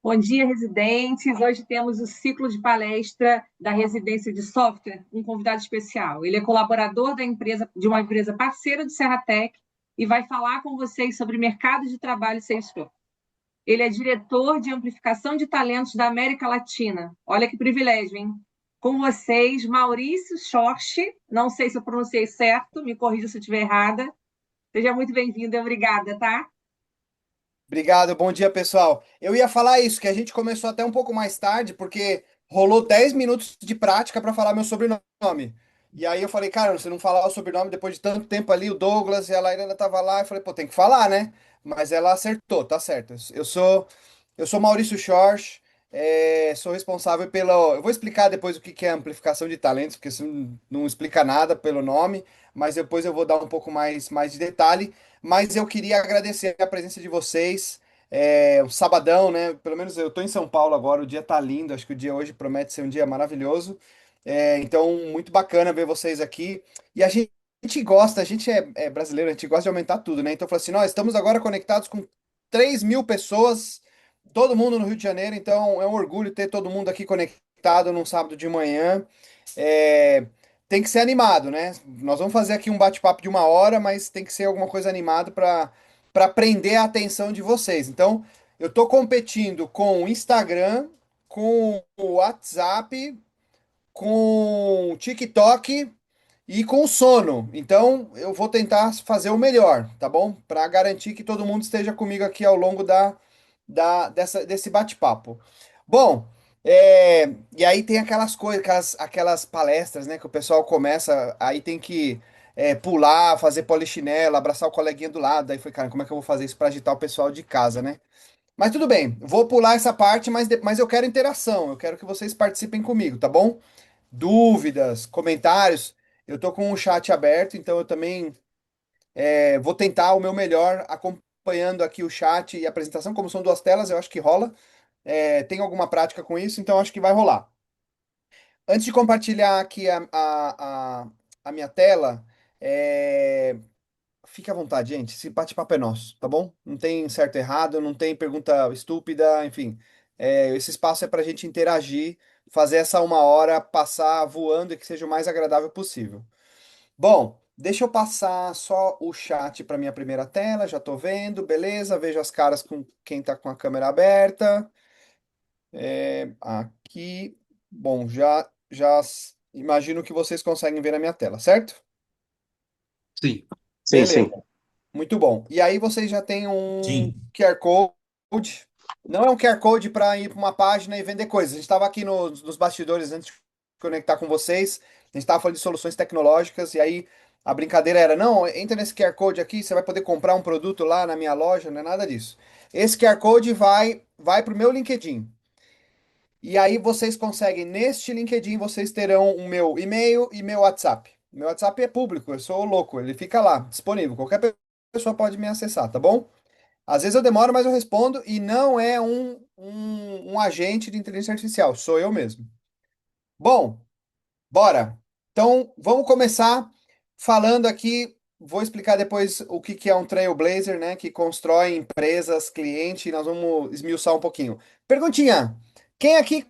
Bom dia, residentes. Hoje temos o ciclo de palestra da residência de software, um convidado especial. Ele é colaborador da empresa, de uma empresa parceira do Serratec e vai falar com vocês sobre mercado de trabalho Salesforce. Ele é diretor de amplificação de talentos da América Latina. Olha que privilégio, hein? Com vocês, Maurício Schorsch. Não sei se eu pronunciei certo, me corrija se eu estiver errada. Seja muito bem-vindo e obrigada, tá? Obrigado, bom dia, pessoal. Eu ia falar isso, que a gente começou até um pouco mais tarde, porque rolou 10 minutos de prática para falar meu sobrenome. E aí eu falei, cara, você não falar o sobrenome depois de tanto tempo ali, o Douglas e a Lairana tava lá, eu falei, pô, tem que falar, né? Mas ela acertou, tá certo. Eu sou Maurício Schorsch, sou responsável pela. Eu vou explicar depois o que que é amplificação de talentos, porque isso não explica nada pelo nome, mas depois eu vou dar um pouco mais de detalhe. Mas eu queria agradecer a presença de vocês. O sabadão, né? Pelo menos eu tô em São Paulo agora, o dia tá lindo, acho que o dia hoje promete ser um dia maravilhoso. Então, muito bacana ver vocês aqui. E a gente gosta, a gente é brasileiro, a gente gosta de aumentar tudo, né? Então, eu falei assim: nós estamos agora conectados com 3.000 pessoas, todo mundo no Rio de Janeiro, então é um orgulho ter todo mundo aqui conectado num sábado de manhã. É, Tem que ser animado, né? Nós vamos fazer aqui um bate-papo de 1 hora, mas tem que ser alguma coisa animado para prender a atenção de vocês. Então, eu estou competindo com o Instagram, com o WhatsApp, com o TikTok e com o sono. Então, eu vou tentar fazer o melhor, tá bom? Para garantir que todo mundo esteja comigo aqui ao longo desse bate-papo. Bom, e aí tem aquelas coisas, aquelas palestras, né, que o pessoal começa, aí tem que pular, fazer polichinelo, abraçar o coleguinha do lado. Aí foi, cara, como é que eu vou fazer isso para agitar o pessoal de casa, né? Mas tudo bem, vou pular essa parte, mas eu quero interação, eu quero que vocês participem comigo, tá bom? Dúvidas, comentários. Eu tô com o chat aberto, então eu também vou tentar o meu melhor acompanhando aqui o chat e a apresentação. Como são duas telas, eu acho que rola. Tenho alguma prática com isso, então acho que vai rolar. Antes de compartilhar aqui a minha tela, é, fique à vontade, gente. Esse bate-papo é nosso, tá bom? Não tem certo e errado, não tem pergunta estúpida, enfim. Esse espaço é para a gente interagir, fazer essa 1 hora passar voando e que seja o mais agradável possível. Bom, deixa eu passar só o chat para minha primeira tela. Já estou vendo, beleza? Vejo as caras com quem está com a câmera aberta. Aqui, bom, imagino que vocês conseguem ver a minha tela, certo? Sim, sim, Beleza. sim. Muito bom. E aí vocês já têm um Sim. QR Code. Não é um QR Code para ir para uma página e vender coisas. A gente estava aqui nos bastidores antes de conectar com vocês. A gente estava falando de soluções tecnológicas. E aí a brincadeira era: não, entra nesse QR Code aqui, você vai poder comprar um produto lá na minha loja. Não é nada disso. Esse QR Code vai para o meu LinkedIn. E aí vocês conseguem, neste LinkedIn, vocês terão o meu e-mail e meu WhatsApp. Meu WhatsApp é público, eu sou louco, ele fica lá, disponível. Qualquer pessoa pode me acessar, tá bom? Às vezes eu demoro, mas eu respondo e não é um agente de inteligência artificial, sou eu mesmo. Bom, bora. Então, vamos começar falando aqui. Vou explicar depois o que que é um Trailblazer, né? Que constrói empresas, cliente, e nós vamos esmiuçar um pouquinho. Perguntinha: quem aqui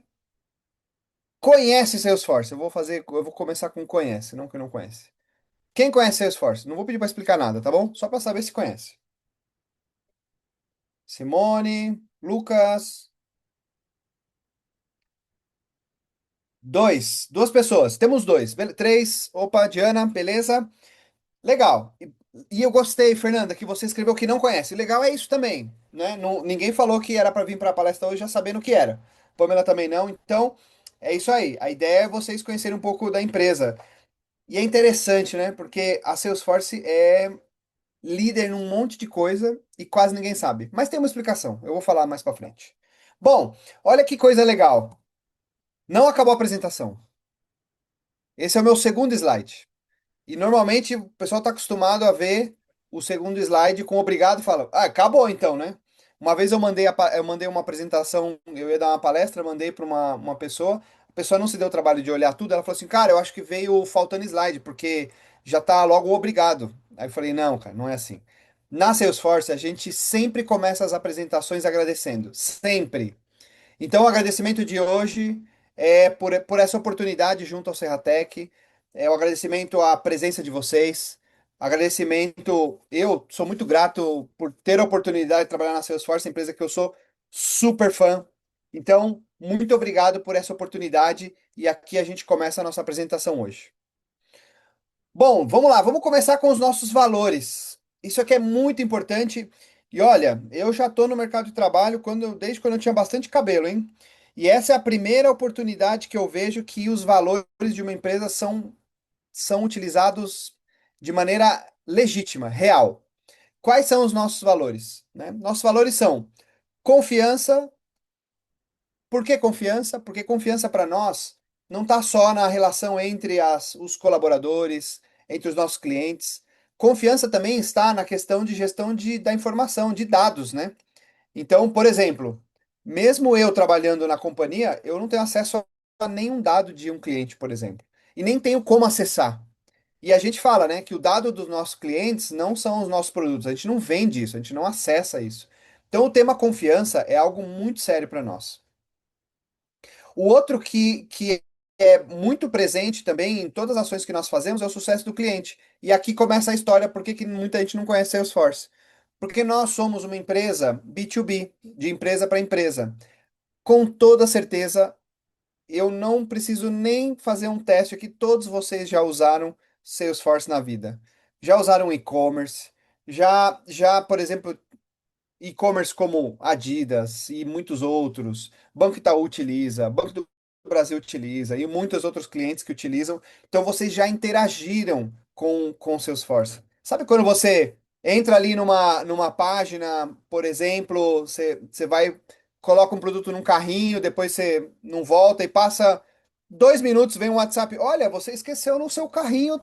conhece Salesforce? Eu vou começar com conhece, não que não conhece. Quem conhece Salesforce? Não vou pedir para explicar nada, tá bom? Só para saber se conhece. Simone, Lucas, duas pessoas. Temos dois, três. Opa, Diana, beleza? Legal. E eu gostei, Fernanda, que você escreveu que não conhece. Legal é isso também, né? Ninguém falou que era para vir para a palestra hoje já sabendo o que era. Pamela também não. Então, é isso aí. A ideia é vocês conhecerem um pouco da empresa. E é interessante, né? Porque a Salesforce é líder num monte de coisa e quase ninguém sabe. Mas tem uma explicação, eu vou falar mais pra frente. Bom, olha que coisa legal. Não acabou a apresentação. Esse é o meu segundo slide. E normalmente o pessoal está acostumado a ver o segundo slide com obrigado e fala: Ah, acabou então, né? Uma vez eu mandei uma apresentação, eu ia dar uma palestra, mandei para uma pessoa, a pessoa não se deu o trabalho de olhar tudo, ela falou assim: Cara, eu acho que veio faltando slide, porque já tá logo o obrigado. Aí eu falei: Não, cara, não é assim. Na Salesforce, a gente sempre começa as apresentações agradecendo. Sempre. Então, o agradecimento de hoje é por essa oportunidade junto ao Serratec, é o agradecimento à presença de vocês, agradecimento, eu sou muito grato por ter a oportunidade de trabalhar na Salesforce, empresa que eu sou super fã. Então, muito obrigado por essa oportunidade e aqui a gente começa a nossa apresentação hoje. Bom, vamos lá, vamos começar com os nossos valores. Isso aqui é muito importante. E olha, eu já estou no mercado de trabalho desde quando eu tinha bastante cabelo, hein? E essa é a primeira oportunidade que eu vejo que os valores de uma empresa são utilizados de maneira legítima, real. Quais são os nossos valores, né? Nossos valores são confiança. Por que confiança? Porque confiança para nós não está só na relação entre os colaboradores, entre os nossos clientes. Confiança também está na questão de gestão da informação, de dados, né? Então, por exemplo, mesmo eu trabalhando na companhia, eu não tenho acesso a nenhum dado de um cliente, por exemplo, e nem tenho como acessar. E a gente fala, né, que o dado dos nossos clientes não são os nossos produtos, a gente não vende isso, a gente não acessa isso. Então, o tema confiança é algo muito sério para nós. O outro que é muito presente também em todas as ações que nós fazemos é o sucesso do cliente. E aqui começa a história, por que muita gente não conhece Salesforce? Porque nós somos uma empresa B2B, de empresa para empresa. Com toda certeza, eu não preciso nem fazer um teste aqui, todos vocês já usaram Salesforce na vida. Já usaram e-commerce, por exemplo, e-commerce como Adidas e muitos outros, Banco Itaú utiliza, Banco do Brasil utiliza e muitos outros clientes que utilizam. Então vocês já interagiram com o Salesforce. Sabe quando você entra ali numa página, por exemplo, você vai, coloca um produto num carrinho, depois você não volta e passa 2 minutos, vem um WhatsApp, olha, você esqueceu no seu carrinho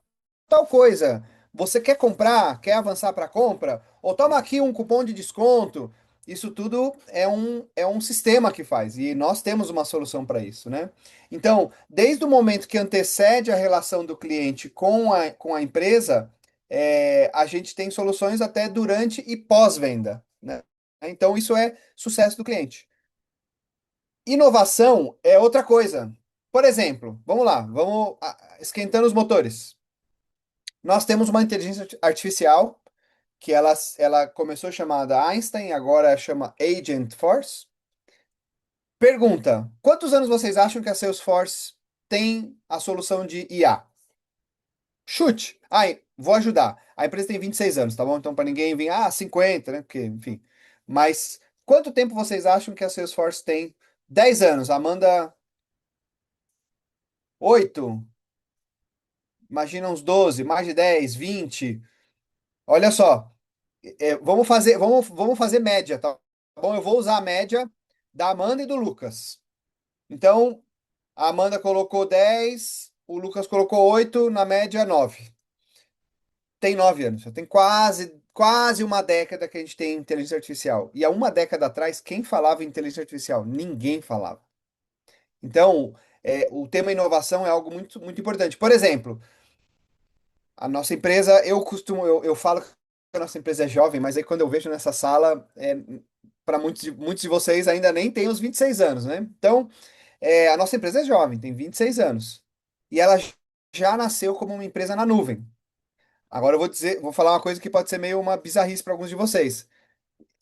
tal coisa. Você quer comprar? Quer avançar para compra? Ou toma aqui um cupom de desconto. Isso tudo é um sistema que faz, e nós temos uma solução para isso, né? Então, desde o momento que antecede a relação do cliente com a empresa, a gente tem soluções até durante e pós-venda, né? Então, isso é sucesso do cliente. Inovação é outra coisa. Por exemplo, vamos lá, vamos esquentando os motores. Nós temos uma inteligência artificial que ela começou chamada Einstein, agora chama Agent Force. Pergunta: quantos anos vocês acham que a Salesforce tem a solução de IA? Chute. Ai, vou ajudar. A empresa tem 26 anos, tá bom? Então, para ninguém vir, 50, né? Porque, enfim. Mas quanto tempo vocês acham que a Salesforce tem? 10 anos. Amanda, 8. Imagina uns 12, mais de 10, 20. Olha só. Vamos fazer média, tá bom? Eu vou usar a média da Amanda e do Lucas. Então, a Amanda colocou 10, o Lucas colocou 8, na média 9. Tem 9 anos. Já tem quase uma década que a gente tem inteligência artificial. E há uma década atrás, quem falava em inteligência artificial? Ninguém falava. Então, o tema inovação é algo muito, muito importante. Por exemplo, a nossa empresa, eu falo que a nossa empresa é jovem, mas aí quando eu vejo nessa sala, para muitos de vocês ainda nem tem os 26 anos, né? Então, a nossa empresa é jovem, tem 26 anos. E ela já nasceu como uma empresa na nuvem. Agora eu vou falar uma coisa que pode ser meio uma bizarrice para alguns de vocês.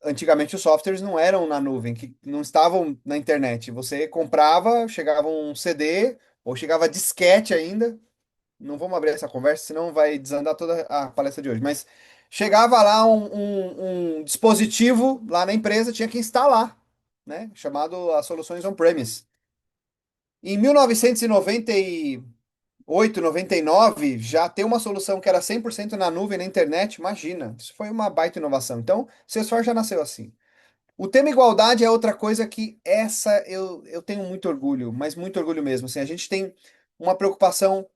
Antigamente os softwares não eram na nuvem, que não estavam na internet. Você comprava, chegava um CD, ou chegava disquete ainda. Não vamos abrir essa conversa, senão vai desandar toda a palestra de hoje. Mas chegava lá um dispositivo lá na empresa, tinha que instalar, né? Chamado as soluções on-premise. Em 1998, 99, já ter uma solução que era 100% na nuvem, na internet, imagina, isso foi uma baita inovação. Então, Salesforce já nasceu assim. O tema igualdade é outra coisa que essa eu tenho muito orgulho, mas muito orgulho mesmo. Assim, a gente tem uma preocupação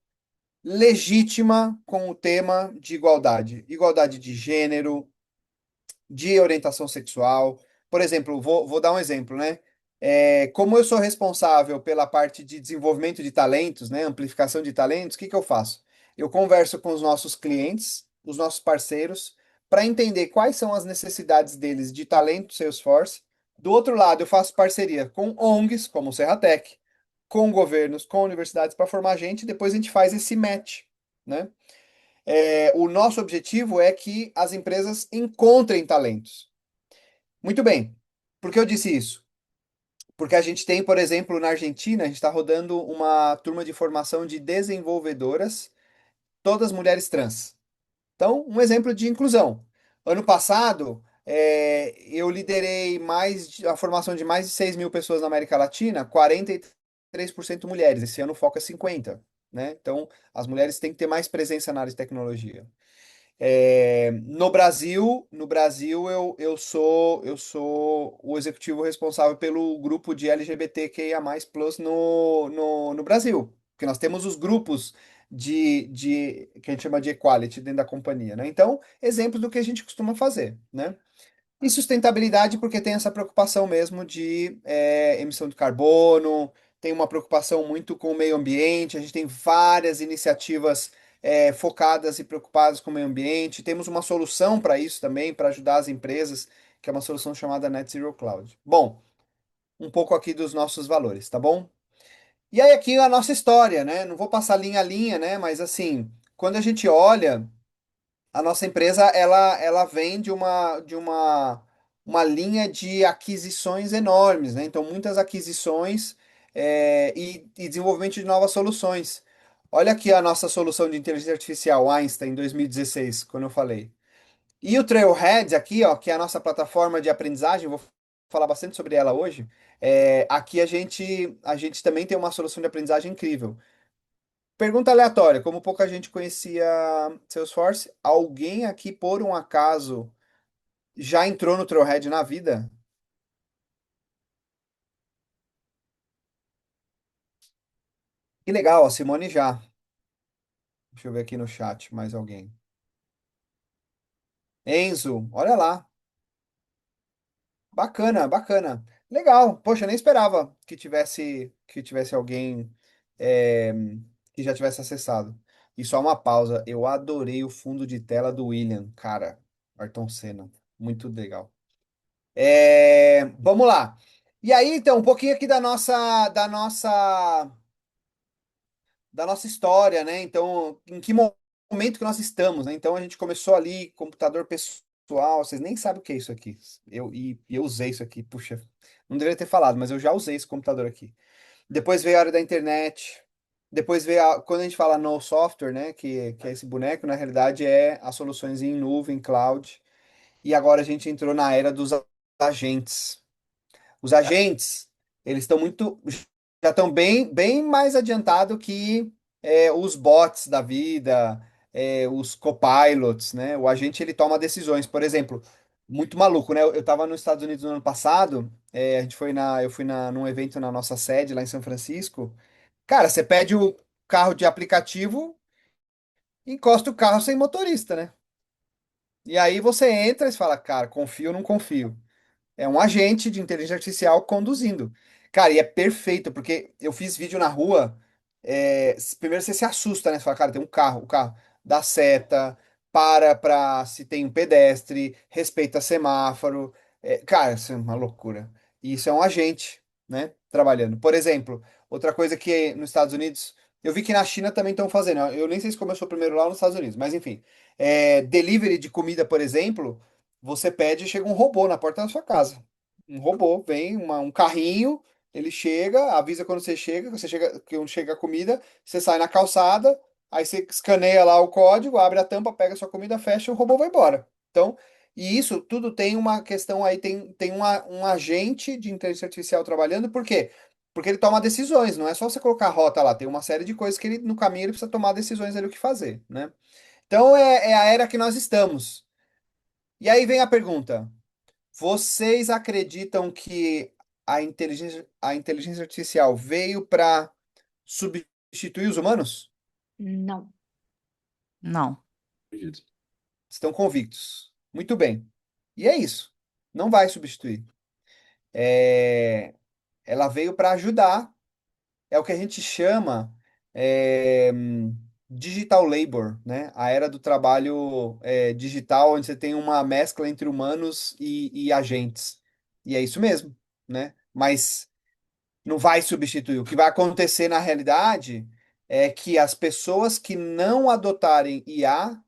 legítima com o tema de igualdade. Igualdade de gênero, de orientação sexual. Por exemplo, vou dar um exemplo, né? Como eu sou responsável pela parte de desenvolvimento de talentos, né? Amplificação de talentos, o que que eu faço? Eu converso com os nossos clientes, os nossos parceiros, para entender quais são as necessidades deles de talento Salesforce, Do outro lado, eu faço parceria com ONGs, como o Serratec, com governos, com universidades para formar gente, e depois a gente faz esse match, né? O nosso objetivo é que as empresas encontrem talentos. Muito bem. Por que eu disse isso? Porque a gente tem, por exemplo, na Argentina, a gente está rodando uma turma de formação de desenvolvedoras, todas mulheres trans. Então, um exemplo de inclusão. Ano passado, eu liderei a formação de mais de 6 mil pessoas na América Latina, 43% mulheres. Esse ano o foco é 50, né? Então, as mulheres têm que ter mais presença na área de tecnologia. No Brasil eu sou o executivo responsável pelo grupo de LGBTQIA+, no Brasil. Porque nós temos os grupos que a gente chama de equality dentro da companhia, né? Então, exemplos do que a gente costuma fazer, né? E sustentabilidade, porque tem essa preocupação mesmo de emissão de carbono, tem uma preocupação muito com o meio ambiente, a gente tem várias iniciativas focadas e preocupadas com o meio ambiente. Temos uma solução para isso também, para ajudar as empresas, que é uma solução chamada Net Zero Cloud. Bom, um pouco aqui dos nossos valores, tá bom? E aí aqui a nossa história, né? Não vou passar linha a linha, né? Mas assim, quando a gente olha a nossa empresa ela vem de uma linha de aquisições enormes, né? Então, muitas aquisições e desenvolvimento de novas soluções. Olha aqui a nossa solução de inteligência artificial, Einstein, em 2016, quando eu falei. E o Trailhead aqui, ó, que é a nossa plataforma de aprendizagem, vou falar bastante sobre ela hoje. Aqui a gente também tem uma solução de aprendizagem incrível. Pergunta aleatória, como pouca gente conhecia Salesforce, alguém aqui, por um acaso, já entrou no Trailhead na vida? Que legal, a Simone já. Deixa eu ver aqui no chat, mais alguém. Enzo, olha lá. Bacana, bacana. Legal. Poxa, eu nem esperava que tivesse alguém é, que já tivesse acessado. E só uma pausa. Eu adorei o fundo de tela do William, cara. Ayrton Senna. Muito legal. Vamos lá. E aí, então, um pouquinho aqui da nossa história, né? Então, em que momento que nós estamos, né? Então, a gente começou ali, computador pessoal, vocês nem sabem o que é isso aqui. Eu usei isso aqui, puxa, não deveria ter falado, mas eu já usei esse computador aqui. Depois veio a área da internet. Depois veio, quando a gente fala no software, né? Que é esse boneco, na realidade é as soluções em nuvem, cloud. E agora a gente entrou na era dos agentes. Os agentes, eles estão já estão bem, bem mais adiantado que os bots da vida, os copilots, né? O agente ele toma decisões. Por exemplo, muito maluco, né? Eu estava nos Estados Unidos no ano passado, eu fui num evento na nossa sede lá em São Francisco. Cara, você pede o carro de aplicativo, encosta o carro sem motorista, né? E aí você entra e fala, cara, confio ou não confio? É um agente de inteligência artificial conduzindo. Cara, e é perfeito, porque eu fiz vídeo na rua. Primeiro você se assusta, né? Você fala, cara, tem um carro, o carro dá seta, para se tem um pedestre, respeita semáforo. Cara, isso é uma loucura. E isso é um agente, né? Trabalhando. Por exemplo, outra coisa que nos Estados Unidos. Eu vi que na China também estão fazendo. Eu nem sei se começou primeiro lá nos Estados Unidos, mas enfim. Delivery de comida, por exemplo. Você pede e chega um robô na porta da sua casa. Um robô, vem um carrinho, ele chega, avisa quando você chega, que onde chega a comida, você sai na calçada, aí você escaneia lá o código, abre a tampa, pega a sua comida, fecha, o robô vai embora. Então, e isso tudo tem uma questão aí, tem um agente de inteligência artificial trabalhando, por quê? Porque ele toma decisões, não é só você colocar a rota lá, tem uma série de coisas que ele, no caminho ele precisa tomar decisões ali o que fazer, né? Então é a era que nós estamos. E aí vem a pergunta: vocês acreditam que a inteligência artificial veio para substituir os humanos? Não, não. Acredito. Estão convictos. Muito bem. E é isso. Não vai substituir. É, Ela veio para ajudar. É o que a gente chama digital labor, né? A era do trabalho digital, onde você tem uma mescla entre humanos e agentes. E é isso mesmo, né? Mas não vai substituir. O que vai acontecer na realidade é que as pessoas que não adotarem IA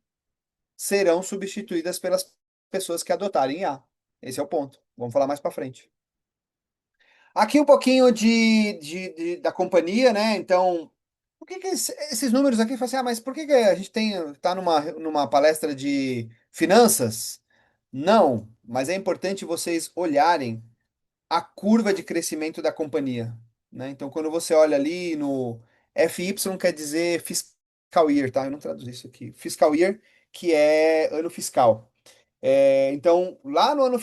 serão substituídas pelas pessoas que adotarem IA. Esse é o ponto. Vamos falar mais para frente. Aqui um pouquinho da companhia, né? Então, por que que esses números aqui, fala assim, mas por que que a gente tá numa palestra de finanças? Não, mas é importante vocês olharem a curva de crescimento da companhia, né? Então, quando você olha ali no FY, quer dizer fiscal year, tá? Eu não traduzi isso aqui. Fiscal year, que é ano fiscal. Então, lá no ano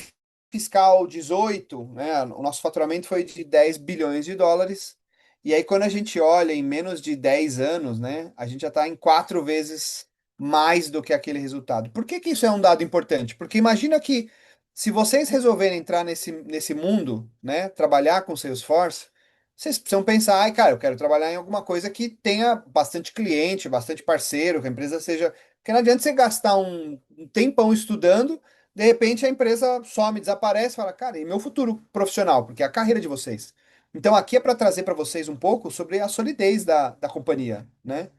fiscal 18, né, o nosso faturamento foi de 10 bilhões de dólares. E aí, quando a gente olha em menos de 10 anos, né, a gente já está em 4 vezes mais do que aquele resultado. Por que que isso é um dado importante? Porque imagina que se vocês resolverem entrar nesse mundo, né, trabalhar com Salesforce, vocês precisam pensar, ai, cara, eu quero trabalhar em alguma coisa que tenha bastante cliente, bastante parceiro, que a empresa seja porque não adianta você gastar um tempão estudando, de repente a empresa some, desaparece, fala, cara, e meu futuro profissional? Porque é a carreira de vocês. Então aqui é para trazer para vocês um pouco sobre a solidez da companhia, né?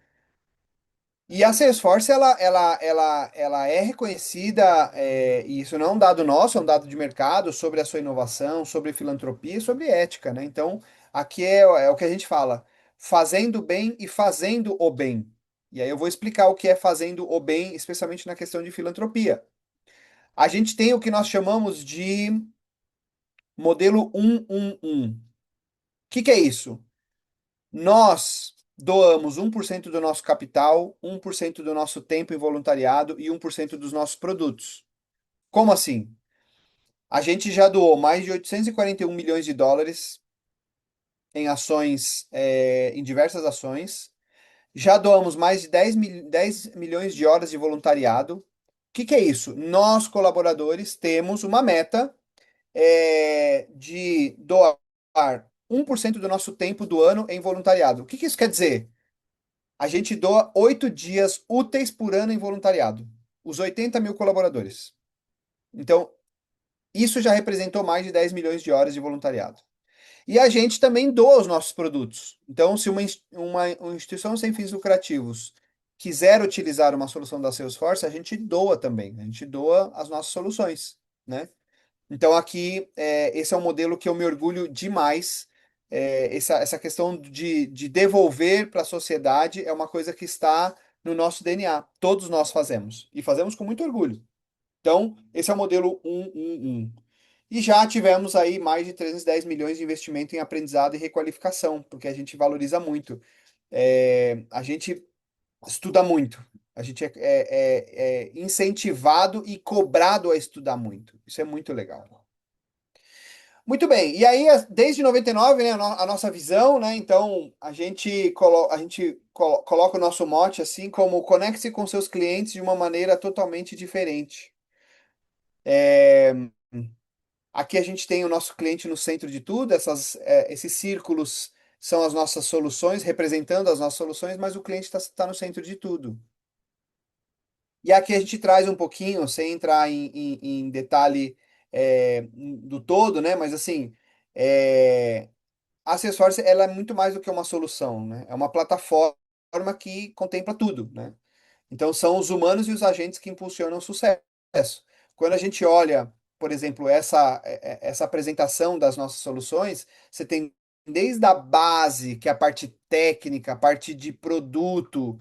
E a Salesforce, ela é reconhecida, e isso não é um dado nosso, é um dado de mercado, sobre a sua inovação, sobre filantropia e sobre ética, né? Então, aqui é o que a gente fala, fazendo bem e fazendo o bem. E aí eu vou explicar o que é fazendo o bem, especialmente na questão de filantropia. A gente tem o que nós chamamos de modelo 1-1-1. O que que é isso? Nós doamos 1% do nosso capital, 1% do nosso tempo em voluntariado e 1% dos nossos produtos. Como assim? A gente já doou mais de 841 milhões de dólares em ações, em diversas ações. Já doamos mais de 10 milhões de horas de voluntariado. O que que é isso? Nós, colaboradores, temos uma meta, de doar 1% do nosso tempo do ano em voluntariado. O que que isso quer dizer? A gente doa 8 dias úteis por ano em voluntariado. Os 80 mil colaboradores. Então, isso já representou mais de 10 milhões de horas de voluntariado. E a gente também doa os nossos produtos. Então, se uma instituição sem fins lucrativos quiser utilizar uma solução da Salesforce, a gente doa também. A gente doa as nossas soluções, né? Então, aqui, esse é um modelo que eu me orgulho demais. Essa questão de devolver para a sociedade é uma coisa que está no nosso DNA. Todos nós fazemos. E fazemos com muito orgulho. Então, esse é o modelo 1-1-1. E já tivemos aí mais de 310 milhões de investimento em aprendizado e requalificação, porque a gente valoriza muito. A gente estuda muito. A gente é incentivado e cobrado a estudar muito. Isso é muito legal. Muito bem, e aí desde 99, né, a nossa visão, né, então a gente coloca o nosso mote assim como conecte-se com seus clientes de uma maneira totalmente diferente. Aqui a gente tem o nosso cliente no centro de tudo, esses círculos são as nossas soluções, representando as nossas soluções, mas o cliente está no centro de tudo. E aqui a gente traz um pouquinho, sem entrar em detalhe do todo, né, mas assim, é, a Salesforce ela é muito mais do que uma solução, né? É uma plataforma que contempla tudo, né? Então são os humanos e os agentes que impulsionam o sucesso. Quando a gente olha, por exemplo, essa apresentação das nossas soluções, você tem desde a base, que é a parte técnica, a parte de produto,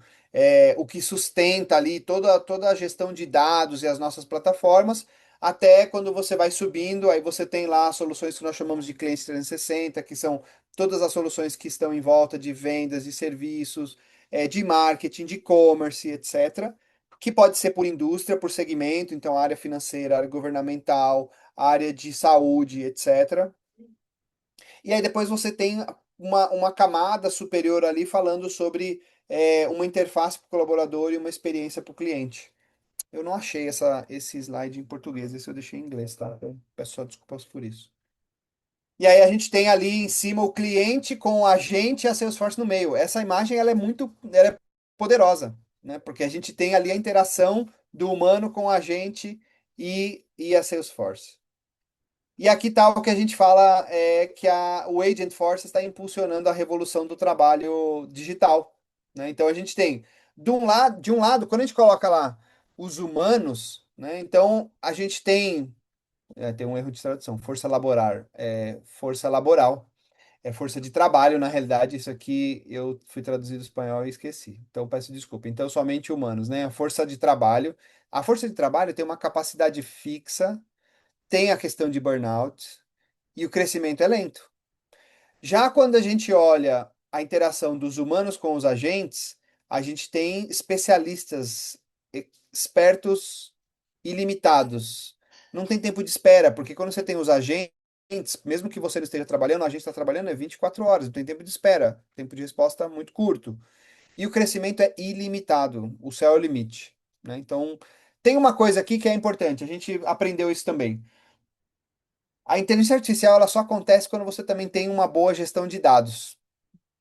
o que sustenta ali toda a gestão de dados e as nossas plataformas, até quando você vai subindo, aí você tem lá as soluções que nós chamamos de cliente 360, que são todas as soluções que estão em volta de vendas, de serviços, de marketing, de e-commerce, etc. Que pode ser por indústria, por segmento, então área financeira, área governamental, área de saúde, etc. E aí depois você tem uma camada superior ali falando sobre uma interface para o colaborador e uma experiência para o cliente. Eu não achei esse slide em português, esse eu deixei em inglês, tá? Eu peço só desculpas por isso. E aí a gente tem ali em cima o cliente com o agente e a Salesforce no meio. Essa imagem ela é poderosa, né? Porque a gente tem ali a interação do humano com o agente e a Salesforce. E aqui está o que a gente fala, que o Agent Force está impulsionando a revolução do trabalho digital, né? Então a gente tem, de um lado, quando a gente coloca lá os humanos, né? Então a gente tem um erro de tradução, força laboral, é força de trabalho, na realidade, isso aqui eu fui traduzir do espanhol e esqueci, então peço desculpa. Então somente humanos, né? A força de trabalho tem uma capacidade fixa, tem a questão de burnout e o crescimento é lento. Já quando a gente olha a interação dos humanos com os agentes, a gente tem especialistas espertos ilimitados. Não tem tempo de espera, porque quando você tem os agentes, mesmo que você não esteja trabalhando, o agente está trabalhando 24 horas, não tem tempo de espera, tempo de resposta muito curto. E o crescimento é ilimitado, o céu é o limite, né? Então, tem uma coisa aqui que é importante, a gente aprendeu isso também. A inteligência artificial ela só acontece quando você também tem uma boa gestão de dados.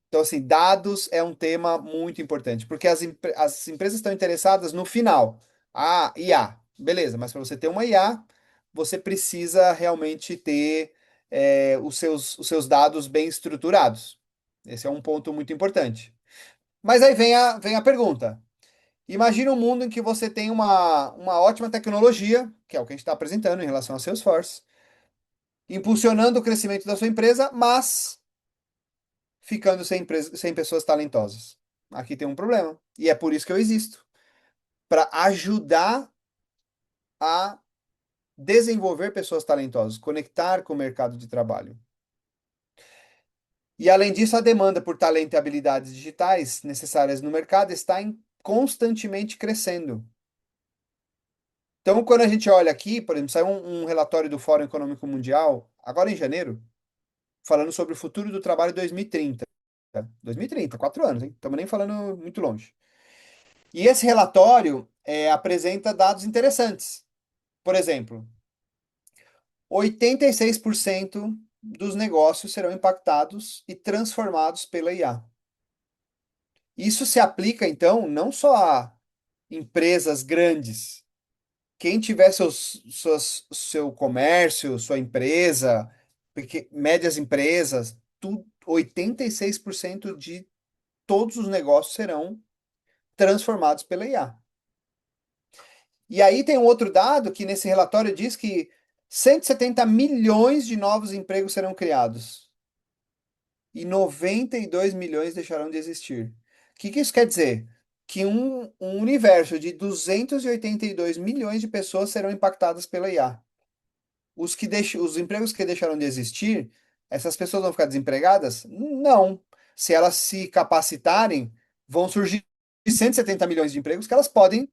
Então, assim, dados é um tema muito importante, porque as empresas estão interessadas no final. Ah, IA. Beleza, mas para você ter uma IA, você precisa realmente ter os seus dados bem estruturados. Esse é um ponto muito importante. Mas aí vem a pergunta. Imagina um mundo em que você tem uma ótima tecnologia, que é o que a gente está apresentando em relação ao Salesforce, impulsionando o crescimento da sua empresa, mas ficando sem pessoas talentosas. Aqui tem um problema. E é por isso que eu existo. Para ajudar a desenvolver pessoas talentosas, conectar com o mercado de trabalho. E além disso, a demanda por talento e habilidades digitais necessárias no mercado está constantemente crescendo. Então, quando a gente olha aqui, por exemplo, saiu um relatório do Fórum Econômico Mundial, agora em janeiro, falando sobre o futuro do trabalho 2030. 2030, 4 anos, hein? Estamos nem falando muito longe. E esse relatório apresenta dados interessantes. Por exemplo, 86% dos negócios serão impactados e transformados pela IA. Isso se aplica, então, não só a empresas grandes. Quem tiver seu comércio, sua empresa, médias empresas, 86% de todos os negócios serão transformados pela IA. E aí tem um outro dado que nesse relatório diz que 170 milhões de novos empregos serão criados e 92 milhões deixarão de existir. O que isso quer dizer? Que um universo de 282 milhões de pessoas serão impactadas pela IA. Os empregos que deixarão de existir, essas pessoas vão ficar desempregadas? Não. Se elas se capacitarem, vão surgir 170 milhões de empregos que elas podem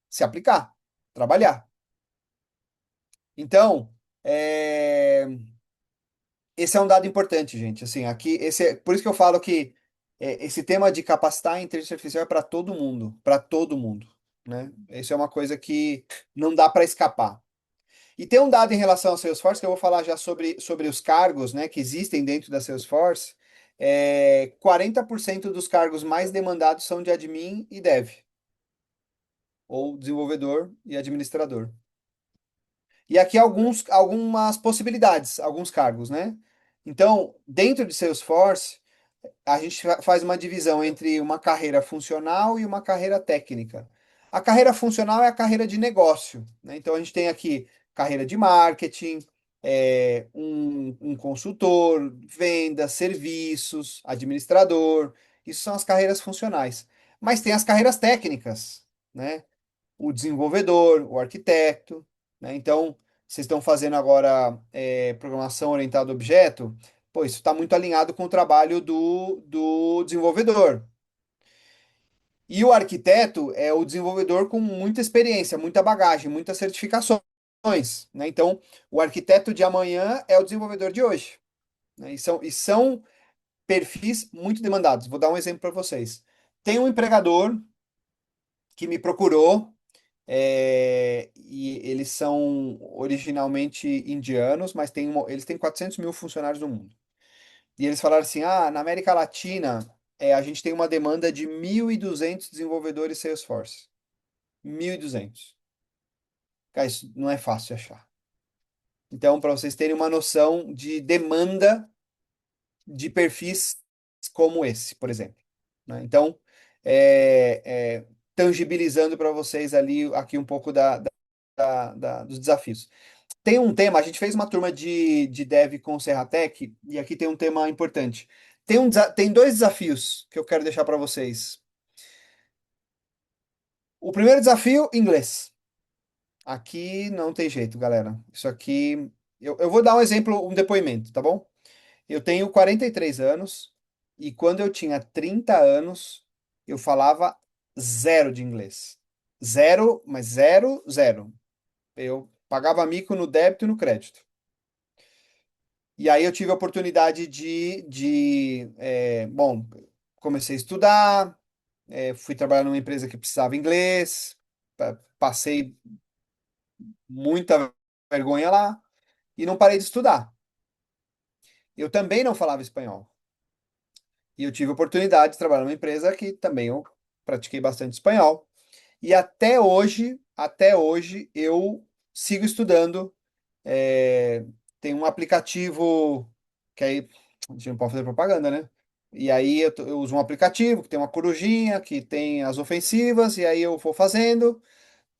se aplicar, trabalhar. Então, esse é um dado importante, gente. Assim, aqui, por isso que eu falo que esse tema de capacitar a inteligência artificial é para todo mundo, né? Isso é uma coisa que não dá para escapar. E tem um dado em relação ao Salesforce que eu vou falar já sobre os cargos, né, que existem dentro da Salesforce. 40% dos cargos mais demandados são de admin e dev, ou desenvolvedor e administrador. E aqui algumas possibilidades, alguns cargos, né? Então, dentro de Salesforce, a gente faz uma divisão entre uma carreira funcional e uma carreira técnica. A carreira funcional é a carreira de negócio, né? Então, a gente tem aqui carreira de marketing, um consultor, vendas, serviços, administrador. Isso são as carreiras funcionais. Mas tem as carreiras técnicas, né? O desenvolvedor, o arquiteto, né? Então, vocês estão fazendo agora programação orientada a objeto, pô, isso está muito alinhado com o trabalho do desenvolvedor. E o arquiteto é o desenvolvedor com muita experiência, muita bagagem, muitas certificações, né? Então, o arquiteto de amanhã é o desenvolvedor de hoje, né? E são perfis muito demandados. Vou dar um exemplo para vocês. Tem um empregador que me procurou. E eles são originalmente indianos, mas eles têm 400 mil funcionários no mundo. E eles falaram assim: na América Latina, a gente tem uma demanda de 1.200 desenvolvedores Salesforce. 1.200. Cara, isso não é fácil de achar. Então, para vocês terem uma noção de demanda de perfis como esse, por exemplo, né? Então, tangibilizando para vocês ali aqui um pouco dos desafios. Tem um tema, a gente fez uma turma de dev com o Serratec, e aqui tem um tema importante. Tem dois desafios que eu quero deixar para vocês. O primeiro desafio, inglês. Aqui não tem jeito, galera. Isso aqui. Eu vou dar um exemplo, um depoimento, tá bom? Eu tenho 43 anos e quando eu tinha 30 anos, eu falava zero de inglês. Zero, mas zero, zero. Eu pagava mico no débito e no crédito. E aí eu tive a oportunidade bom, comecei a estudar, fui trabalhar numa empresa que precisava inglês, passei muita vergonha lá e não parei de estudar. Eu também não falava espanhol. E eu tive a oportunidade de trabalhar numa empresa que também eu pratiquei bastante espanhol. E até hoje, eu sigo estudando. É, tem um aplicativo que aí a gente não pode fazer propaganda, né? E aí eu uso um aplicativo que tem uma corujinha, que tem as ofensivas, e aí eu vou fazendo.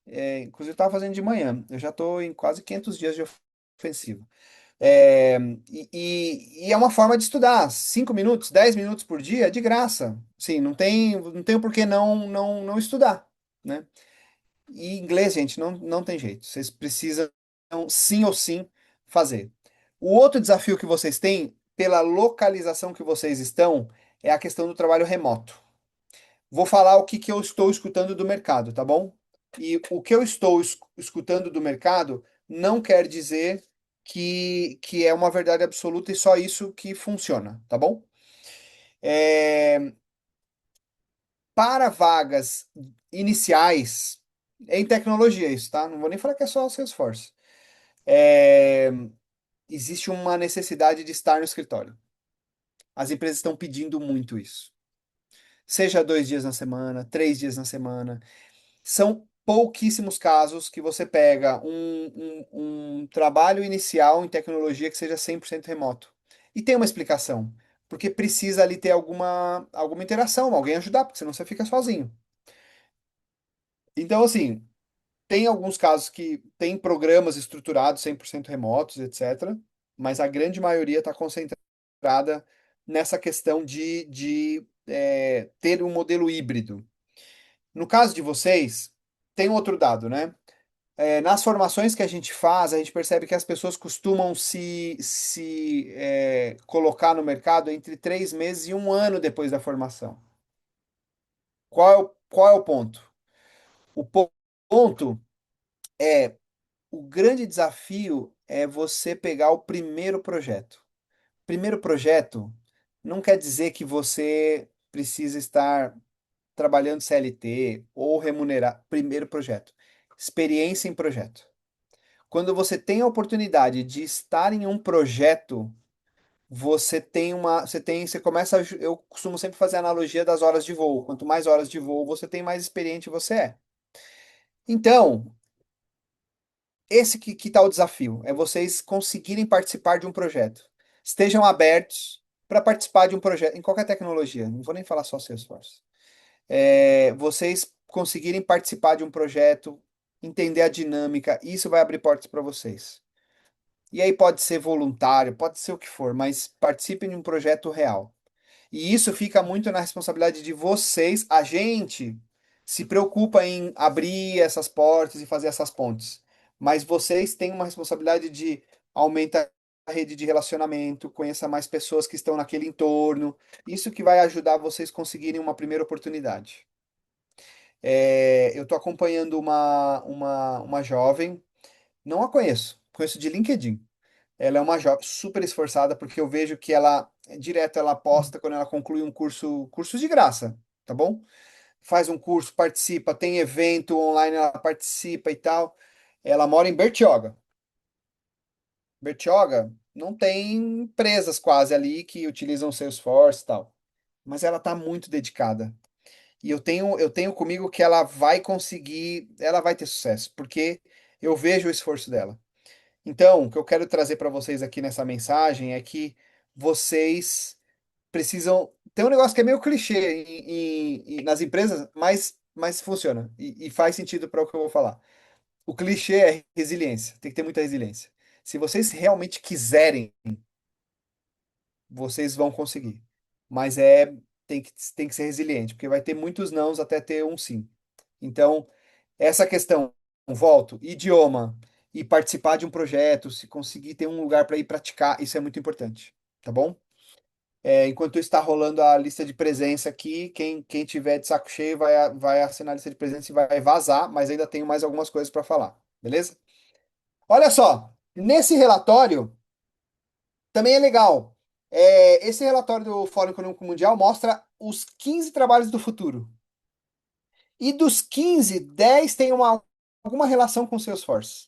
Inclusive, eu estava fazendo de manhã. Eu já estou em quase 500 dias de ofensiva. É, e é uma forma de estudar. 5 minutos, 10 minutos por dia, de graça. Sim, não tem por que não estudar, né? E inglês, gente, não tem jeito. Vocês precisam sim ou sim fazer. O outro desafio que vocês têm, pela localização que vocês estão, é a questão do trabalho remoto. Vou falar o que eu estou escutando do mercado, tá bom? E o que eu estou escutando do mercado não quer dizer que é uma verdade absoluta e só isso que funciona, tá bom? É, para vagas iniciais, em tecnologia isso, tá? Não vou nem falar que é só o Salesforce. É, existe uma necessidade de estar no escritório. As empresas estão pedindo muito isso. Seja 2 dias na semana, 3 dias na semana. São pouquíssimos casos que você pega um trabalho inicial em tecnologia que seja 100% remoto. E tem uma explicação. Porque precisa ali ter alguma interação, alguém ajudar, porque senão você fica sozinho. Então, assim, tem alguns casos que tem programas estruturados 100% remotos, etc. Mas a grande maioria está concentrada nessa questão de ter um modelo híbrido. No caso de vocês, tem outro dado, né? Nas formações que a gente faz, a gente percebe que as pessoas costumam se colocar no mercado entre 3 meses e um ano depois da formação. Qual é o ponto? O ponto é, o grande desafio é você pegar o primeiro projeto. Primeiro projeto não quer dizer que você precisa estar trabalhando CLT ou remunerar. Primeiro projeto. Experiência em projeto. Quando você tem a oportunidade de estar em um projeto, você começa, eu costumo sempre fazer a analogia das horas de voo. Quanto mais horas de voo você tem, mais experiente você é. Então, esse que tá o desafio, é vocês conseguirem participar de um projeto. Estejam abertos para participar de um projeto, em qualquer tecnologia, não vou nem falar só Salesforce. Vocês conseguirem participar de um projeto, entender a dinâmica, isso vai abrir portas para vocês. E aí pode ser voluntário, pode ser o que for, mas participem de um projeto real. E isso fica muito na responsabilidade de vocês. A gente se preocupa em abrir essas portas e fazer essas pontes. Mas vocês têm uma responsabilidade de aumentar a rede de relacionamento, conheça mais pessoas que estão naquele entorno. Isso que vai ajudar vocês conseguirem uma primeira oportunidade. Eu estou acompanhando uma jovem, não a conheço de LinkedIn. Ela é uma jovem super esforçada, porque eu vejo que direto ela posta quando ela conclui um curso de graça, tá bom? Faz um curso, participa, tem evento online, ela participa e tal. Ela mora em Bertioga. Bertioga não tem empresas quase ali que utilizam Salesforce e tal, mas ela tá muito dedicada. E eu tenho comigo que ela vai conseguir, ela vai ter sucesso, porque eu vejo o esforço dela. Então, o que eu quero trazer para vocês aqui nessa mensagem é que vocês precisam. Tem um negócio que é meio clichê nas empresas, mas funciona e faz sentido para o que eu vou falar. O clichê é resiliência, tem que ter muita resiliência. Se vocês realmente quiserem, vocês vão conseguir. Mas tem que ser resiliente, porque vai ter muitos nãos até ter um sim. Então, essa questão, volto, idioma e participar de um projeto, se conseguir ter um lugar para ir praticar, isso é muito importante, tá bom? Enquanto está rolando a lista de presença aqui, quem tiver de saco cheio vai assinar a lista de presença e vai vazar, mas ainda tenho mais algumas coisas para falar, beleza? Olha só, nesse relatório também é legal. Esse relatório do Fórum Econômico Mundial mostra os 15 trabalhos do futuro. E dos 15, 10 têm alguma relação com o Salesforce.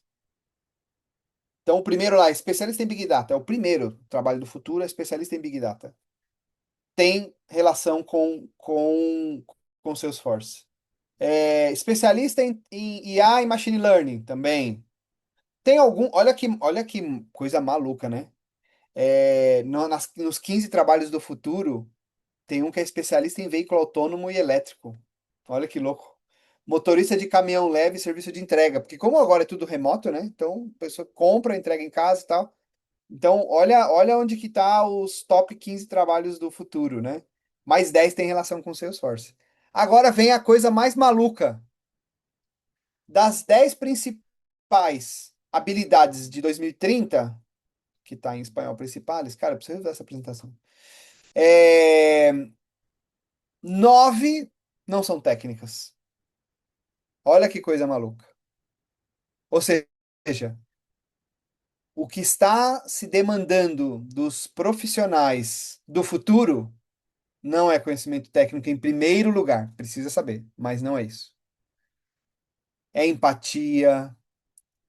Então, o primeiro lá, especialista em Big Data, é o primeiro trabalho do futuro, é especialista em Big Data. Tem relação com Salesforce. Especialista em IA e Machine Learning também. Tem algum. Olha que coisa maluca, né? Nos 15 trabalhos do futuro, tem um que é especialista em veículo autônomo e elétrico. Olha que louco. Motorista de caminhão leve e serviço de entrega. Porque como agora é tudo remoto, né? Então, a pessoa compra, entrega em casa e tal. Então, olha onde que tá os top 15 trabalhos do futuro, né? Mais 10 tem relação com o Salesforce. Agora vem a coisa mais maluca. Das 10 principais habilidades de 2030, que tá em espanhol principales, cara, eu preciso ver essa apresentação. 9 não são técnicas. Olha que coisa maluca. Ou seja, o que está se demandando dos profissionais do futuro não é conhecimento técnico em primeiro lugar, precisa saber, mas não é isso. É empatia,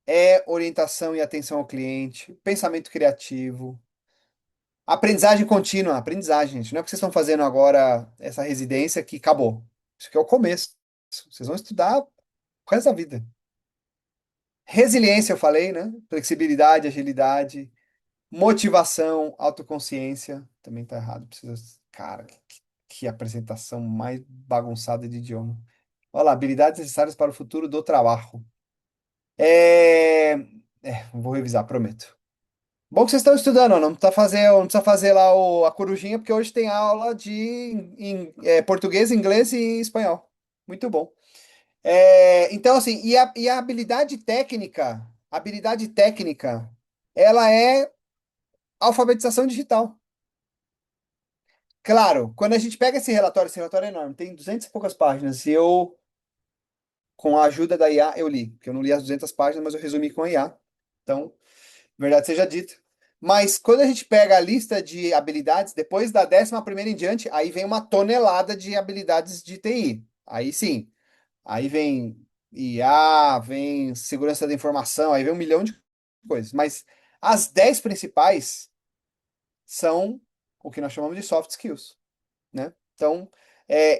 é orientação e atenção ao cliente, pensamento criativo, aprendizagem contínua, aprendizagem, gente. Não é porque vocês estão fazendo agora essa residência que acabou. Isso aqui é o começo. Vocês vão estudar o resto da vida. Resiliência, eu falei, né? Flexibilidade, agilidade, motivação, autoconsciência. Também tá errado. Precisa. Cara, que apresentação mais bagunçada de idioma. Olha lá, habilidades necessárias para o futuro do trabalho. Vou revisar, prometo. Bom que vocês estão estudando, ó, não precisa fazer lá a corujinha, porque hoje tem aula de português, inglês e espanhol. Muito bom. Então, assim, e a habilidade técnica, ela é alfabetização digital. Claro, quando a gente pega esse relatório é enorme, tem 200 e poucas páginas, e eu, com a ajuda da IA, eu li, porque eu não li as 200 páginas, mas eu resumi com a IA. Então, verdade seja dita. Mas quando a gente pega a lista de habilidades, depois da 11ª em diante, aí vem uma tonelada de habilidades de TI. Aí sim, aí vem IA, vem segurança da informação, aí vem um milhão de coisas. Mas as 10 principais são o que nós chamamos de soft skills, né? Então,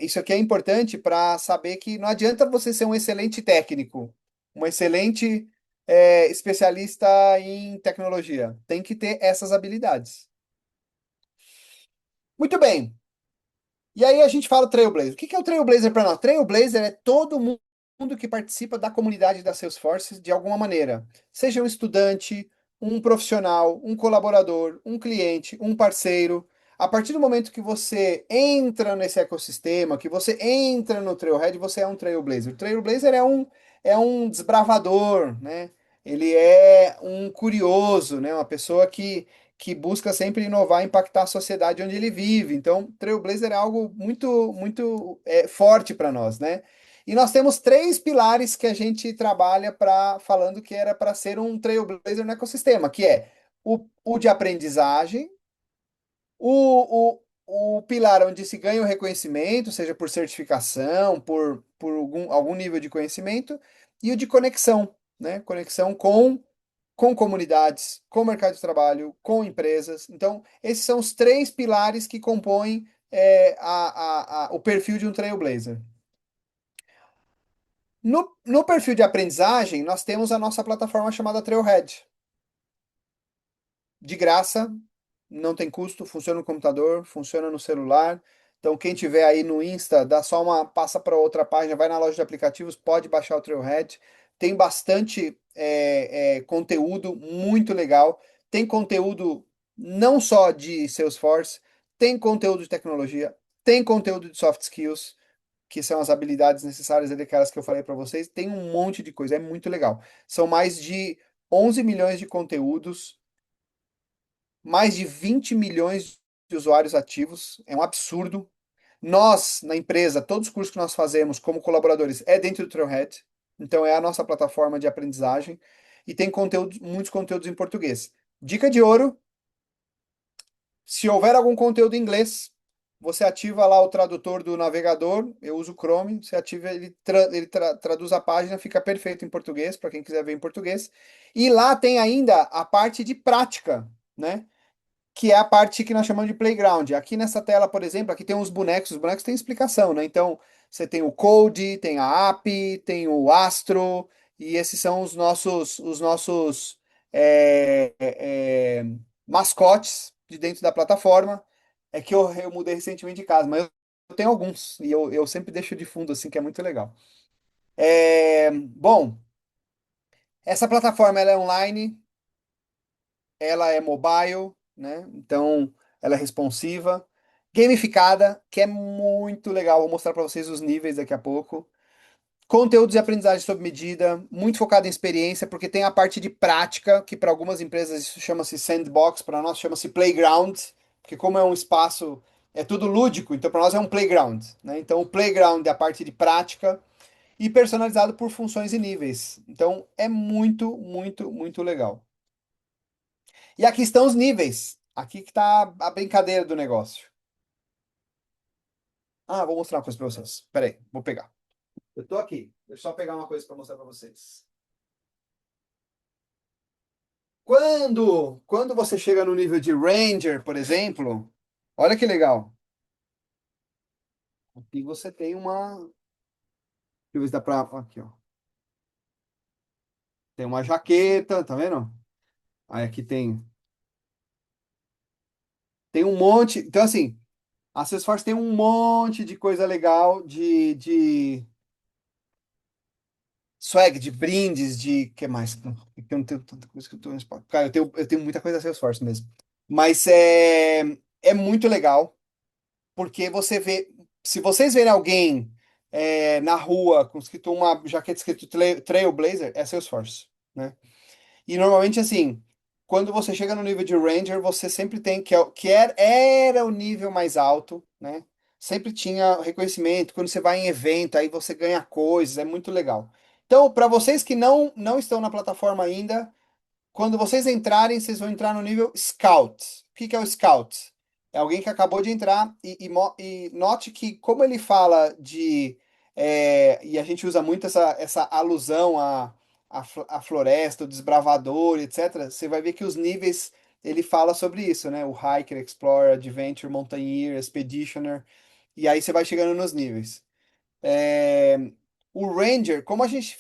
isso aqui é importante para saber que não adianta você ser um excelente técnico, um excelente especialista em tecnologia. Tem que ter essas habilidades. Muito bem. E aí a gente fala o Trailblazer. O que é o Trailblazer para nós? Trailblazer é todo mundo que participa da comunidade da Salesforce de alguma maneira. Seja um estudante, um profissional, um colaborador, um cliente, um parceiro. A partir do momento que você entra nesse ecossistema, que você entra no Trailhead, você é um Trailblazer. O Trailblazer é um desbravador, né? Ele é um curioso, né? Uma pessoa que busca sempre inovar e impactar a sociedade onde ele vive. Então, Trailblazer é algo muito, muito forte para nós, né? E nós temos 3 pilares que a gente trabalha falando que era para ser um Trailblazer no ecossistema, que é o de aprendizagem, o pilar onde se ganha o reconhecimento, seja por certificação, por algum nível de conhecimento, e o de conexão, né? Conexão com comunidades, com o mercado de trabalho, com empresas. Então, esses são os 3 pilares que compõem o perfil de um Trailblazer. No perfil de aprendizagem, nós temos a nossa plataforma chamada Trailhead. de graça, não tem custo, funciona no computador, funciona no celular. Então, quem tiver aí no Insta, dá só uma, passa para outra página, vai na loja de aplicativos, pode baixar o Trailhead. Tem bastante conteúdo muito legal. Tem conteúdo não só de Salesforce, tem conteúdo de tecnologia, tem conteúdo de soft skills, que são as habilidades necessárias daquelas que eu falei para vocês. Tem um monte de coisa, é muito legal. São mais de 11 milhões de conteúdos, mais de 20 milhões de usuários ativos, é um absurdo. Nós, na empresa, todos os cursos que nós fazemos como colaboradores é dentro do Trailhead, então é a nossa plataforma de aprendizagem e tem conteúdos, muitos conteúdos em português. Dica de ouro: se houver algum conteúdo em inglês, você ativa lá o tradutor do navegador, eu uso o Chrome, você ativa, traduz a página, fica perfeito em português, para quem quiser ver em português. E lá tem ainda a parte de prática, né? Que é a parte que nós chamamos de playground. Aqui nessa tela, por exemplo, aqui tem os bonecos têm explicação, né? Então, você tem o Code, tem a API, tem o Astro, e esses são os nossos mascotes de dentro da plataforma. É que eu mudei recentemente de casa, mas eu tenho alguns, e eu sempre deixo de fundo, assim, que é muito legal. Bom, essa plataforma ela é online, ela é mobile, né? Então ela é responsiva, gamificada, que é muito legal. Vou mostrar para vocês os níveis daqui a pouco. Conteúdos de aprendizagem sob medida, muito focado em experiência, porque tem a parte de prática, que para algumas empresas isso chama-se sandbox, para nós chama-se playground, porque como é um espaço, é tudo lúdico, então para nós é um playground, né? Então o playground é a parte de prática e personalizado por funções e níveis. Então é muito, muito, muito legal. E aqui estão os níveis. Aqui que tá a brincadeira do negócio. Ah, vou mostrar uma coisa para vocês. Peraí, vou pegar. Eu tô aqui. Deixa eu só pegar uma coisa para mostrar para vocês. Quando você chega no nível de Ranger, por exemplo, olha que legal. Aqui você tem uma. Deixa eu ver se dá pra. Aqui, ó. Tem uma jaqueta, tá vendo? Aí aqui tem um monte. Então, assim, a Salesforce tem um monte de coisa legal de swag, de brindes, de. Que mais? Eu não tenho tanta coisa que eu tô no spot. Cara, eu tenho muita coisa da Salesforce mesmo. Mas é muito legal, porque você vê. Se vocês verem alguém na rua com escrito uma jaqueta escrito Trailblazer, é Salesforce, né? E normalmente, assim, quando você chega no nível de Ranger, você sempre tem era o nível mais alto, né? Sempre tinha reconhecimento. Quando você vai em evento, aí você ganha coisas, é muito legal. Então, para vocês que não estão na plataforma ainda, quando vocês entrarem, vocês vão entrar no nível Scout. O que que é o Scout? É alguém que acabou de entrar e note que, como ele fala de. E a gente usa muito essa alusão à floresta, o desbravador, etc. Você vai ver que os níveis ele fala sobre isso, né? O Hiker, Explorer, Adventure, Mountaineer, Expeditioner. E aí você vai chegando nos níveis. É, o Ranger, como a gente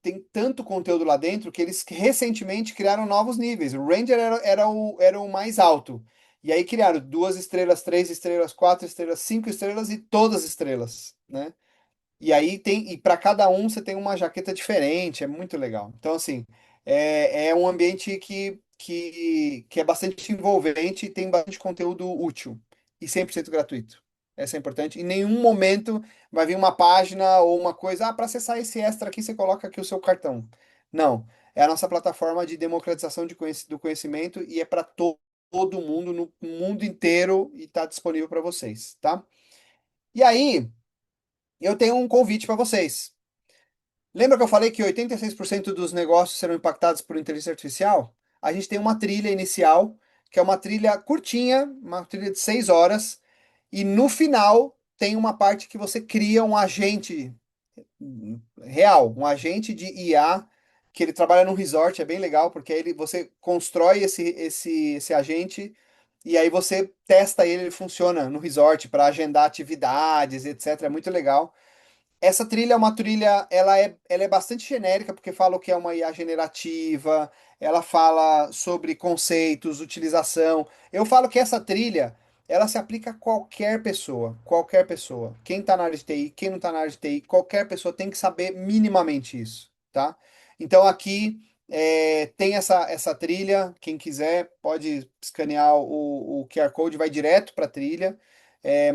tem tanto conteúdo lá dentro que eles recentemente criaram novos níveis. O Ranger era o mais alto. E aí criaram 2 estrelas, 3 estrelas, 4 estrelas, 5 estrelas e todas estrelas, né? E aí e para cada um você tem uma jaqueta diferente, é muito legal. Então, assim, é um ambiente que é bastante envolvente e tem bastante conteúdo útil e 100% gratuito. Essa é importante. Em nenhum momento vai vir uma página ou uma coisa, para acessar esse extra aqui, você coloca aqui o seu cartão. Não, é a nossa plataforma de democratização do conhecimento e é para todo mundo, no mundo inteiro, e está disponível para vocês, tá? E aí, eu tenho um convite para vocês. Lembra que eu falei que 86% dos negócios serão impactados por inteligência artificial? A gente tem uma trilha inicial, que é uma trilha curtinha, uma trilha de 6 horas, e no final tem uma parte que você cria um agente real, um agente de IA, que ele trabalha num resort, é bem legal, porque aí você constrói esse agente e aí você testa ele funciona no resort para agendar atividades, etc. É muito legal. Essa trilha é uma trilha, ela é bastante genérica, porque fala o que é uma IA generativa, ela fala sobre conceitos, utilização. Eu falo que essa trilha, ela se aplica a qualquer pessoa, qualquer pessoa. Quem está na área de TI, quem não está na área de TI, qualquer pessoa tem que saber minimamente isso, tá? Então aqui tem essa trilha, quem quiser pode escanear o QR Code, vai direto para a trilha.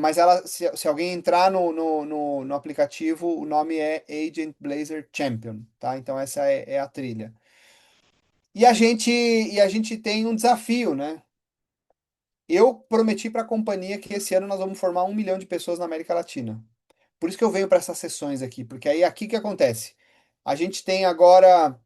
Mas se alguém entrar no aplicativo, o nome é Agent Blazer Champion, tá? Então essa é a trilha. E a gente tem um desafio, né? Eu prometi para a companhia que esse ano nós vamos formar 1 milhão de pessoas na América Latina. Por isso que eu venho para essas sessões aqui, porque aí aqui que acontece. A gente tem agora.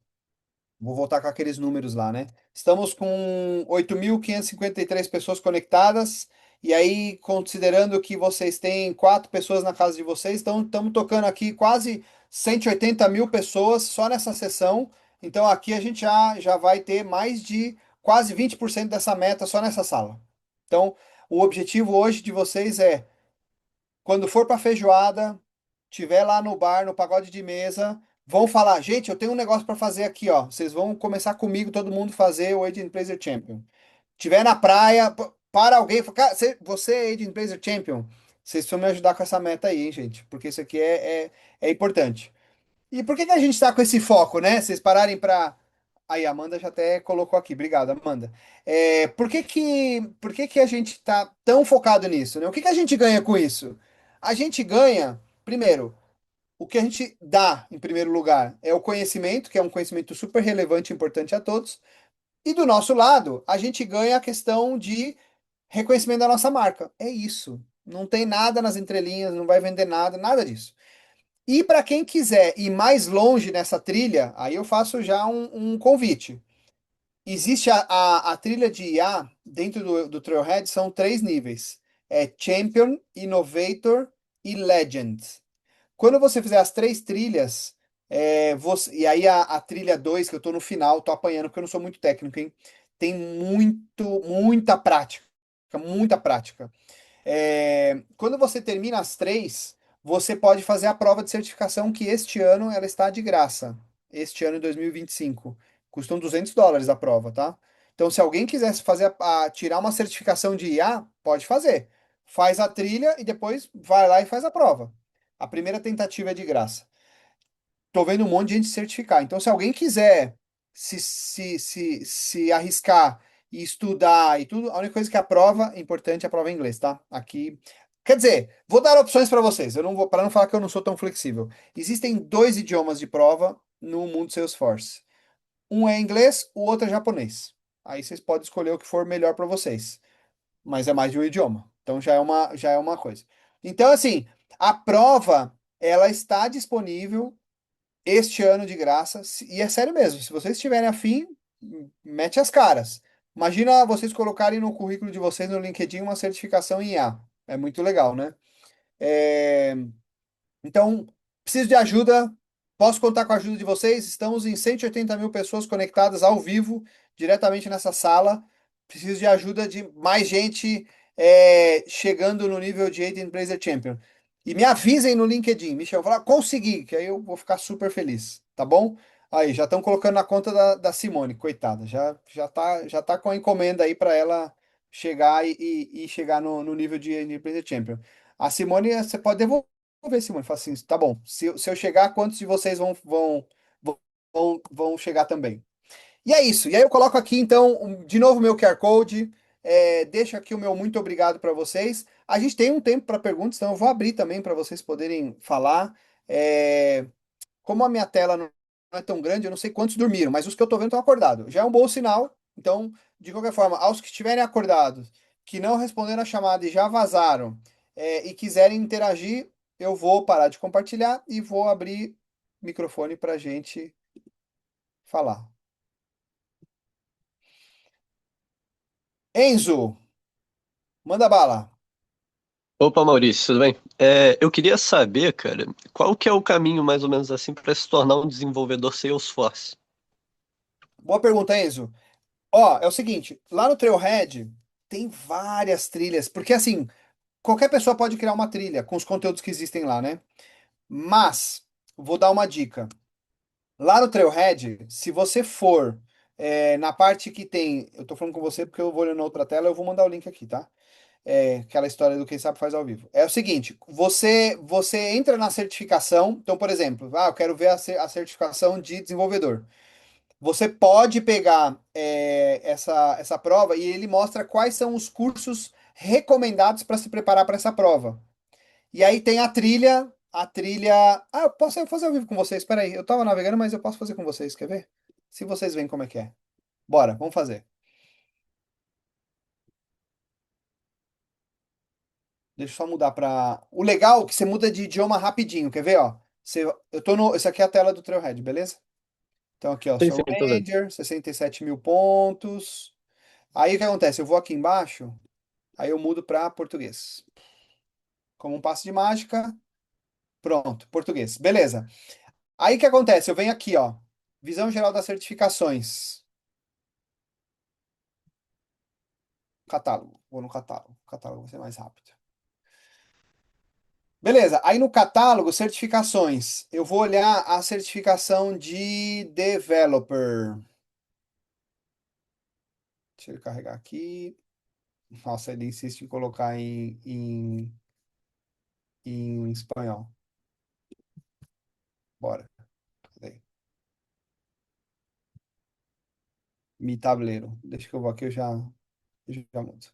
Vou voltar com aqueles números lá, né? Estamos com 8.553 pessoas conectadas. E aí, considerando que vocês têm 4 pessoas na casa de vocês, então estamos tocando aqui quase 180 mil pessoas só nessa sessão. Então aqui a gente já vai ter mais de quase 20% dessa meta só nessa sala. Então, o objetivo hoje de vocês é quando for para feijoada, tiver lá no bar, no pagode de mesa, vão falar, gente, eu tenho um negócio para fazer aqui, ó. Vocês vão começar comigo, todo mundo fazer o Agent Blazer Champion. Tiver na praia, para alguém, fala, cara, você é Agent Blazer Champion. Vocês precisam me ajudar com essa meta aí, hein, gente? Porque isso aqui é importante. E por que que a gente está com esse foco, né? Vocês pararem para. Aí, a Amanda já até colocou aqui. Obrigado, Amanda. Por que que a gente está tão focado nisso, né? O que que a gente ganha com isso? A gente ganha, primeiro, o que a gente dá, em primeiro lugar, é o conhecimento, que é um conhecimento super relevante e importante a todos. E do nosso lado, a gente ganha a questão de reconhecimento da nossa marca. É isso. Não tem nada nas entrelinhas, não vai vender nada, nada disso. E para quem quiser ir mais longe nessa trilha, aí eu faço já um convite. Existe a trilha de IA dentro do Trailhead, são 3 níveis. É Champion, Innovator e Legend. Quando você fizer as 3 trilhas, e aí a trilha 2 que eu tô no final, tô apanhando porque eu não sou muito técnico, hein? Tem muita prática, muita prática. Quando você termina as 3, você pode fazer a prova de certificação que este ano ela está de graça. Este ano, em 2025. Custam US$ 200 a prova, tá? Então, se alguém quisesse fazer tirar uma certificação de IA, pode fazer. Faz a trilha e depois vai lá e faz a prova. A primeira tentativa é de graça. Tô vendo um monte de gente se certificar. Então, se alguém quiser se arriscar e estudar e tudo, a única coisa que a prova é importante é a prova em inglês, tá? Aqui. Quer dizer, vou dar opções para vocês. Eu não vou, para não falar que eu não sou tão flexível. Existem 2 idiomas de prova no mundo Salesforce. Um é inglês, o outro é japonês. Aí vocês podem escolher o que for melhor para vocês. Mas é mais de um idioma. Então já é uma coisa. Então, assim, a prova ela está disponível este ano de graça. E é sério mesmo, se vocês estiverem afim, mete as caras. Imagina vocês colocarem no currículo de vocês no LinkedIn uma certificação em IA. É muito legal, né? É, Então, preciso de ajuda. Posso contar com a ajuda de vocês? Estamos em 180 mil pessoas conectadas ao vivo, diretamente nessa sala. Preciso de ajuda de mais gente chegando no nível de Agent Blazer Champion. E me avisem no LinkedIn, Michel. Falar, consegui, que aí eu vou ficar super feliz, tá bom? Aí, já estão colocando na conta da Simone, coitada. Já tá com a encomenda aí para ela chegar e chegar no nível de Agent Blazer Champion. A Simone, você pode devolver. Vamos ver, Simone. Fala assim, tá bom. Se eu chegar, quantos de vocês vão chegar também? E é isso. E aí eu coloco aqui, então, de novo meu QR Code. Deixo aqui o meu muito obrigado para vocês. A gente tem um tempo para perguntas, então eu vou abrir também para vocês poderem falar. É, Como a minha tela não é tão grande, eu não sei quantos dormiram, mas os que eu estou vendo estão acordados. Já é um bom sinal. Então, de qualquer forma, aos que estiverem acordados, que não responderam a chamada e já vazaram, e quiserem interagir, eu vou parar de compartilhar e vou abrir o microfone para a gente falar. Enzo, manda bala. Opa, Maurício, tudo bem? Eu queria saber, cara, qual que é o caminho mais ou menos assim para se tornar um desenvolvedor Salesforce? Boa pergunta, Enzo. Ó, é o seguinte, lá no Trailhead tem várias trilhas, porque assim, qualquer pessoa pode criar uma trilha com os conteúdos que existem lá, né? Mas, vou dar uma dica. Lá no Trailhead, se você for na parte que tem. Eu tô falando com você porque eu vou olhando na outra tela, eu vou mandar o link aqui, tá? Aquela história do quem sabe faz ao vivo. É o seguinte, você entra na certificação, então, por exemplo, eu quero ver a certificação de desenvolvedor. Você pode pegar essa prova e ele mostra quais são os cursos recomendados para se preparar para essa prova. E aí tem a trilha. Ah, eu posso fazer ao vivo com vocês. Espera aí, eu tava navegando, mas eu posso fazer com vocês, quer ver? Se vocês veem como é que é. Bora, vamos fazer. Deixa eu só mudar para. O legal é que você muda de idioma rapidinho, quer ver, ó? Eu tô no. Isso aqui é a tela do Trailhead, beleza? Então aqui, ó, Sim, sou sim, tô vendo. Ranger, 67 mil pontos. Aí o que acontece? Eu vou aqui embaixo, aí eu mudo para português. Como um passo de mágica, pronto, português. Beleza. Aí o que acontece? Eu venho aqui, ó, visão geral das certificações. Catálogo. Vou no catálogo. O catálogo vai ser mais rápido. Beleza. Aí no catálogo, certificações. Eu vou olhar a certificação de developer. Deixa ele carregar aqui. Nossa, ele insiste em colocar em espanhol. Bora. Cadê? Mi tabuleiro. Deixa que eu vou aqui, eu já mudo.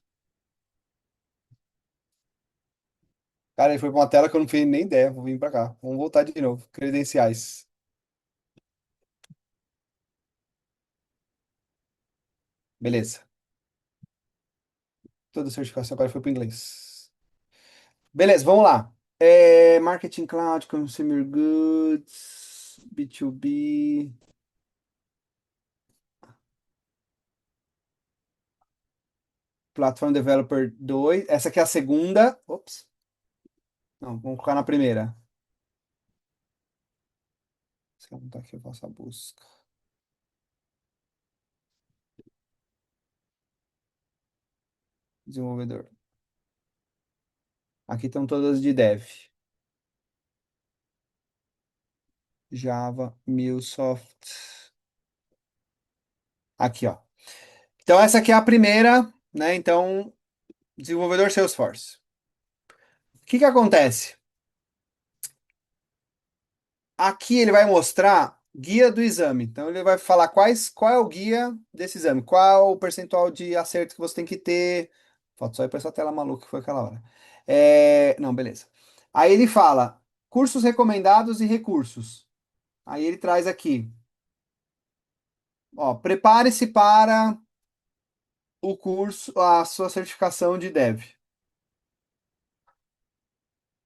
Cara, ele foi pra uma tela que eu não fiz nem ideia. Vou vir pra cá. Vamos voltar de novo. Credenciais. Beleza. Toda a certificação agora foi para inglês. Beleza, vamos lá. Marketing Cloud, Consumer Goods, B2B. Platform Developer 2. Essa aqui é a segunda. Ops. Não, vamos colocar na primeira. Se eu botar aqui, eu faço a busca. Desenvolvedor. Aqui estão todas de dev. Java, MuleSoft. Aqui, ó. Então, essa aqui é a primeira, né? Então, desenvolvedor Salesforce. O que que acontece? Aqui ele vai mostrar guia do exame. Então ele vai falar qual é o guia desse exame, qual o percentual de acerto que você tem que ter. Falta só ir para essa tela maluca que foi aquela hora. Não, beleza. Aí ele fala cursos recomendados e recursos. Aí ele traz aqui, ó, prepare-se para o curso, a sua certificação de dev.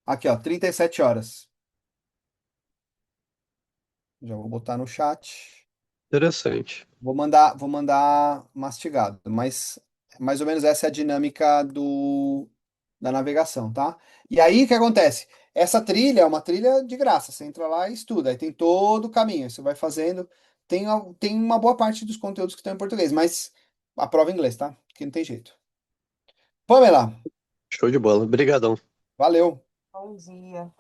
Aqui, ó, 37 horas. Já vou botar no chat. Interessante. Vou mandar mastigado, mas mais ou menos essa é a dinâmica da navegação, tá? E aí o que acontece? Essa trilha é uma trilha de graça, você entra lá e estuda, aí tem todo o caminho, você vai fazendo, tem uma boa parte dos conteúdos que estão em português, mas a prova é em inglês, tá? Que não tem jeito. Pamela, Show de bola. Obrigadão. valeu, Bom dia.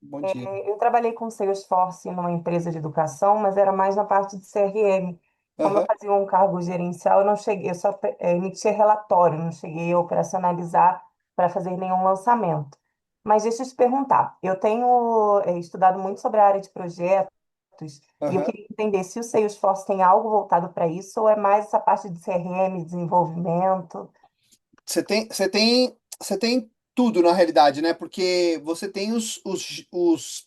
bom dia. Eu trabalhei com Salesforce numa empresa de educação, mas era mais na parte de CRM. Como eu Aham. fazia um cargo gerencial, eu não cheguei, eu só emitia relatório, não cheguei a operacionalizar para fazer nenhum lançamento. Mas deixa eu te perguntar, eu tenho estudado muito sobre a área de projetos e eu Aham. queria entender se o Salesforce tem algo voltado para isso ou é mais essa parte de CRM, desenvolvimento. Você tem tudo na realidade, né? Porque você tem os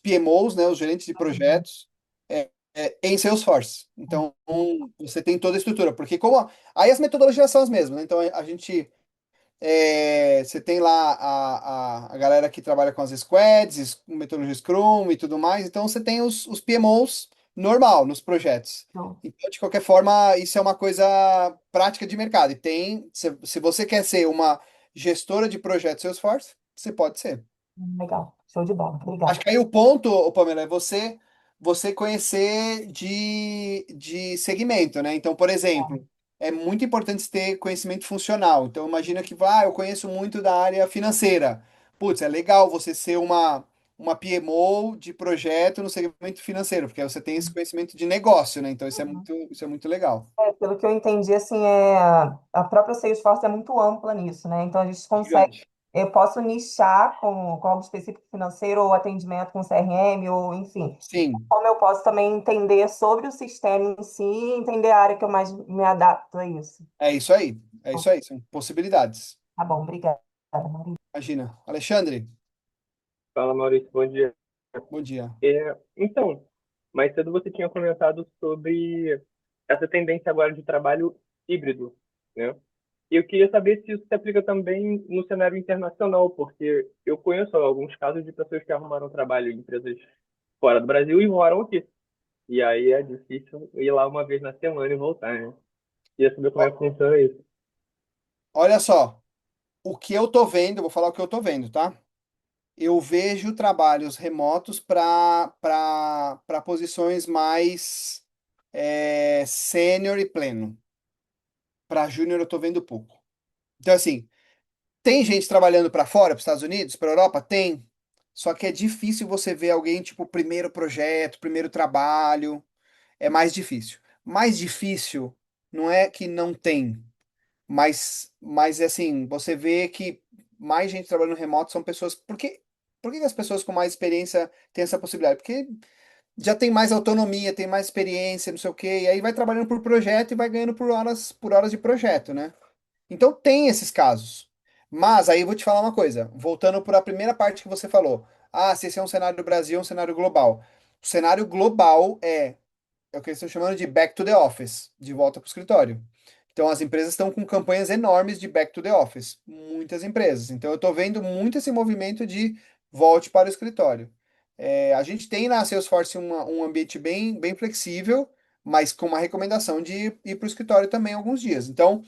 PMOs, né? Os gerentes de projetos, em Salesforce. Então, você tem toda a estrutura. Porque aí as metodologias são as mesmas, né? Então, a gente. Você tem lá a galera que trabalha com as squads, com metodologia Scrum e tudo mais. Então, você tem os PMOs normal nos projetos. Então, de qualquer forma, isso é uma coisa prática de mercado. Se você quer ser uma gestora de projetos Salesforce, você pode ser. Legal, show de bola, Acho obrigada. que aí o ponto, ô Pamela, é você conhecer de segmento, né? Então, por exemplo, é muito importante você ter conhecimento funcional. Então, imagina que eu conheço muito da área financeira. Putz, é legal você ser uma PMO de projeto no segmento financeiro, porque aí você tem esse conhecimento de negócio, né? Então isso é muito legal. Pelo que eu entendi, assim, a própria Salesforce é muito ampla nisso, né? Então a gente consegue, Gigante. eu posso nichar com algo específico financeiro ou atendimento com CRM, ou enfim. Sim, Como eu posso também entender sobre o sistema em si e entender a área que eu mais me adapto a isso. é isso aí. É isso aí, são possibilidades. Tá bom, obrigada, Maria. Imagina. Alexandre, Fala, Maurício, bom dia. bom dia. Então, mais cedo você tinha comentado sobre essa tendência agora de trabalho híbrido, né? E eu queria saber se isso se aplica também no cenário internacional, porque eu conheço alguns casos de pessoas que arrumaram trabalho em empresas fora do Brasil e moram aqui. E aí é difícil ir lá uma vez na semana e voltar, né? Queria saber como é Ó, que funciona isso. olha só, o que eu tô vendo, vou falar o que eu tô vendo, tá? Eu vejo trabalhos remotos para posições mais sênior e pleno. Para júnior eu tô vendo pouco. Então, assim, tem gente trabalhando para fora, para os Estados Unidos, para Europa? Tem. Só que é difícil você ver alguém, tipo, primeiro projeto, primeiro trabalho. É mais difícil. Mais difícil não é que não tem, mas assim, você vê que mais gente trabalhando remoto são pessoas. Por que as pessoas com mais experiência têm essa possibilidade? Porque já tem mais autonomia, tem mais experiência, não sei o quê, e aí vai trabalhando por projeto e vai ganhando por horas de projeto, né? Então tem esses casos. Mas aí eu vou te falar uma coisa, voltando para a primeira parte que você falou. Ah, se esse é um cenário do Brasil, é um cenário global. O cenário global é o que eles estão chamando de back to the office, de volta para o escritório. Então as empresas estão com campanhas enormes de back to the office, muitas empresas. Então eu estou vendo muito esse movimento de volte para o escritório. A gente tem na Salesforce um ambiente bem flexível, mas com uma recomendação de ir para o escritório também alguns dias. Então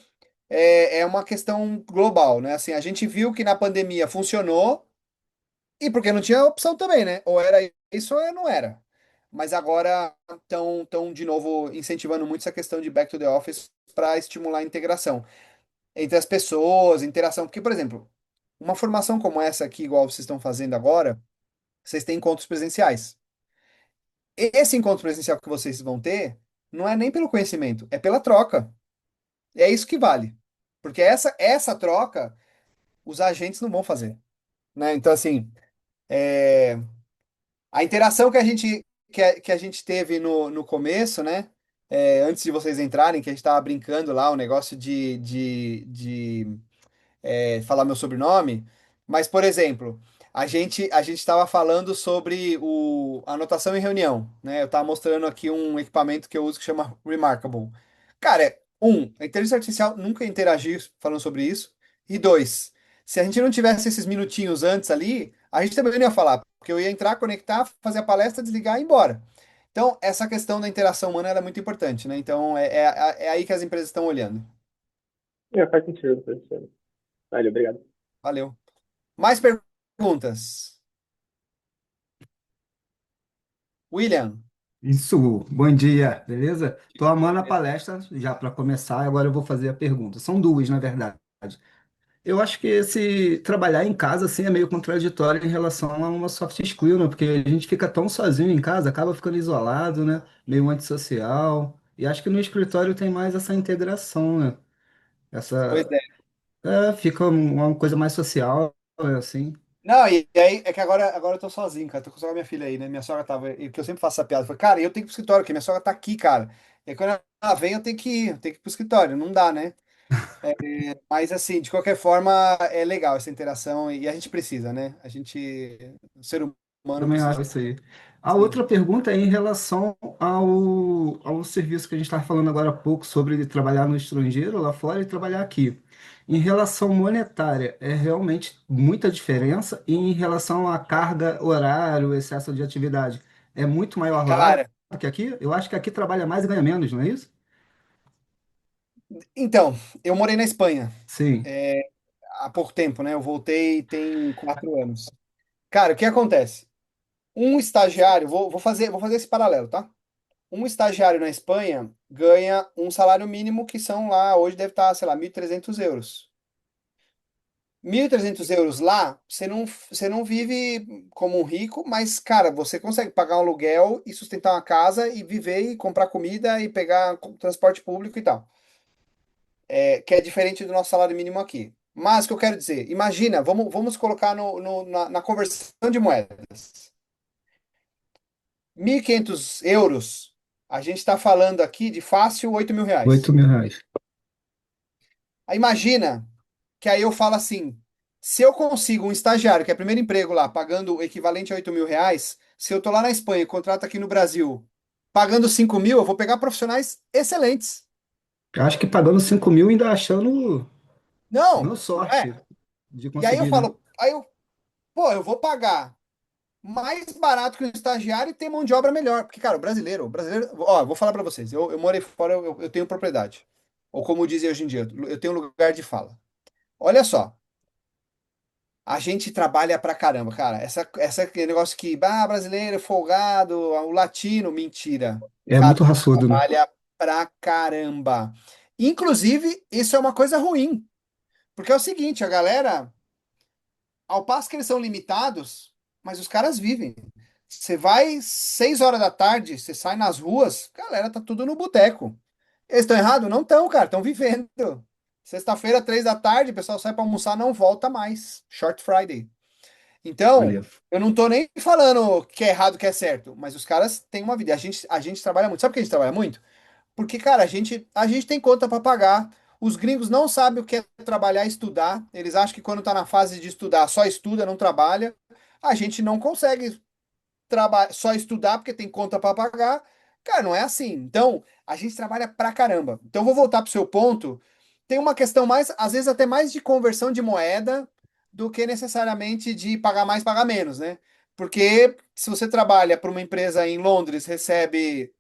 é uma questão global, né? Assim, a gente viu que na pandemia funcionou e porque não tinha opção também, né? Ou era isso ou não era. Mas agora estão de novo incentivando muito essa questão de back to the office para estimular a integração entre as pessoas, interação. Porque, por exemplo, uma formação como essa aqui, igual vocês estão fazendo agora, vocês têm encontros presenciais. Esse encontro presencial que vocês vão ter não é nem pelo conhecimento, é pela troca. É isso que vale. Porque essa troca os agentes não vão fazer, né? Então, assim, é, a interação que a gente teve no começo, né? Antes de vocês entrarem, que a gente estava brincando lá, o negócio de falar meu sobrenome, mas, por exemplo, a gente estava falando sobre a anotação em reunião, né? Eu estava mostrando aqui um equipamento que eu uso que chama Remarkable. Cara, a inteligência artificial nunca interagiu falando sobre isso. E dois, se a gente não tivesse esses minutinhos antes ali, a gente também não ia falar, porque eu ia entrar, conectar, fazer a palestra, desligar e ir embora. Então, essa questão da interação humana ela é muito importante, né? Então, é aí que as empresas estão olhando. Faz sentido, faz sentido. Valeu, obrigado. Valeu. Mais perguntas? William, Isso, bom dia, beleza? Tô amando a palestra já para começar, agora eu vou fazer a pergunta. São duas, na verdade. Eu acho que esse trabalhar em casa assim é meio contraditório em relação a uma soft skill, né? Porque a gente fica tão sozinho em casa, acaba ficando isolado, né? Meio antissocial. E acho que no escritório tem mais essa integração, né? pois Essa, é. fica uma coisa mais social, né, assim. Não, e aí é que agora eu tô sozinho, cara. Tô só com a minha filha aí, né? Minha sogra tava. E que eu sempre faço essa piada. Eu falei, cara, eu tenho que ir pro escritório, porque minha sogra tá aqui, cara. E aí quando ela vem, eu tenho que ir pro escritório. Não dá, né? Mas assim, de qualquer forma, é legal essa interação e a gente precisa, né? O ser humano Também precisa. acho isso aí. A Sim. outra pergunta é em relação ao serviço que a gente estava falando agora há pouco sobre trabalhar no estrangeiro, lá fora, e trabalhar aqui. Em relação monetária, é realmente muita diferença, e em relação à carga horário, excesso de atividade, é muito maior lá Cara, do que aqui? Eu acho que aqui trabalha mais e ganha menos, não é isso? então, eu morei na Espanha Sim. há pouco tempo, né? Eu voltei tem 4 anos. Cara, o que acontece? Um estagiário, vou fazer esse paralelo, tá? Um estagiário na Espanha ganha um salário mínimo que são lá, hoje deve estar, sei lá, 1.300 euros. 1.300 euros lá, você não vive como um rico, mas, cara, você consegue pagar um aluguel e sustentar uma casa e viver e comprar comida e pegar transporte público e tal. Que é diferente do nosso salário mínimo aqui. Mas o que eu quero dizer, imagina, vamos colocar na conversão de moedas. 1.500 euros, a gente está falando aqui de fácil 8.000 reais. 8.000 reais. Aí imagina que aí eu falo assim, se eu consigo um estagiário, que é primeiro emprego lá, pagando o equivalente a 8.000 reais, se eu tô lá na Espanha, e contrato aqui no Brasil, pagando 5.000, eu vou pegar profissionais excelentes. Eu acho que pagando 5.000 ainda achando Não, dando não é? sorte de E aí eu conseguir, né? falo, pô, eu vou pagar mais barato que um estagiário e ter mão de obra melhor. Porque, cara, o brasileiro, ó, eu vou falar pra vocês, eu morei fora, eu tenho propriedade. Ou como dizem hoje em dia, eu tenho lugar de fala. Olha só, a gente trabalha pra caramba, cara. Essa aquele negócio que, brasileiro, folgado, o latino, mentira. É Cara, muito raçudo, né? trabalha pra caramba. Inclusive, isso é uma coisa ruim. Porque é o seguinte, a galera, ao passo que eles são limitados, mas os caras vivem. Você vai 6 horas da tarde, você sai nas ruas, galera, tá tudo no boteco. Eles estão errados? Não estão, cara, estão vivendo. Sexta-feira, 3 da tarde, o pessoal sai pra almoçar, não volta mais. Short Friday. Então, Olha, eu não tô nem falando que é errado, que é certo, mas os caras têm uma vida. A gente trabalha muito. Sabe por que a gente trabalha muito? Porque, cara, a gente tem conta para pagar. Os gringos não sabem o que é trabalhar e estudar. Eles acham que quando tá na fase de estudar, só estuda, não trabalha. A gente não consegue só estudar porque tem conta para pagar. Cara, não é assim. Então, a gente trabalha pra caramba. Então, eu vou voltar pro seu ponto. Tem uma questão mais, às vezes até mais de conversão de moeda do que necessariamente de pagar mais, pagar menos, né? Porque se você trabalha para uma empresa em Londres, recebe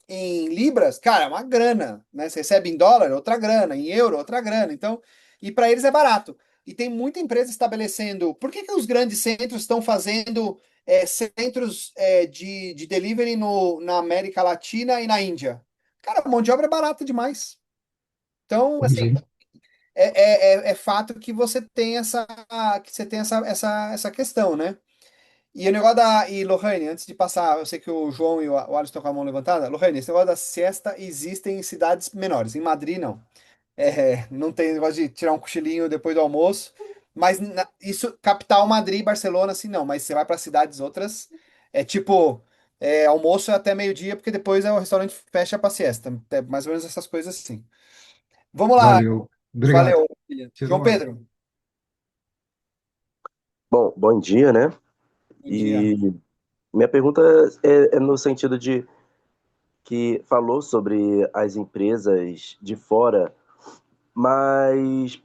em libras, cara, é uma grana, né? Você recebe em dólar, outra grana, em euro, outra grana. Então, e para eles é barato. E tem muita empresa estabelecendo. Por que que os grandes centros estão fazendo centros de delivery na América Latina e na Índia? Cara, a mão de obra é barata demais. Então, assim, entendi. é fato que você tem essa questão, né? E o negócio e Lohane, antes de passar, eu sei que o João e o Alisson estão com a mão levantada. Lohane, esse negócio da siesta existe em cidades menores. Em Madrid, não. Não tem negócio de tirar um cochilinho depois do almoço. Mas isso, capital Madrid, Barcelona, assim, não. Mas você vai para cidades outras, tipo, almoço é até meio-dia, porque depois o restaurante fecha para siesta. É mais ou menos essas coisas assim. Vamos lá, Valeu. Obrigado. valeu, filha. Tirou João onda. Pedro. Bom, bom dia, né? Bom dia. E minha pergunta é no sentido de que falou sobre as empresas de fora, mas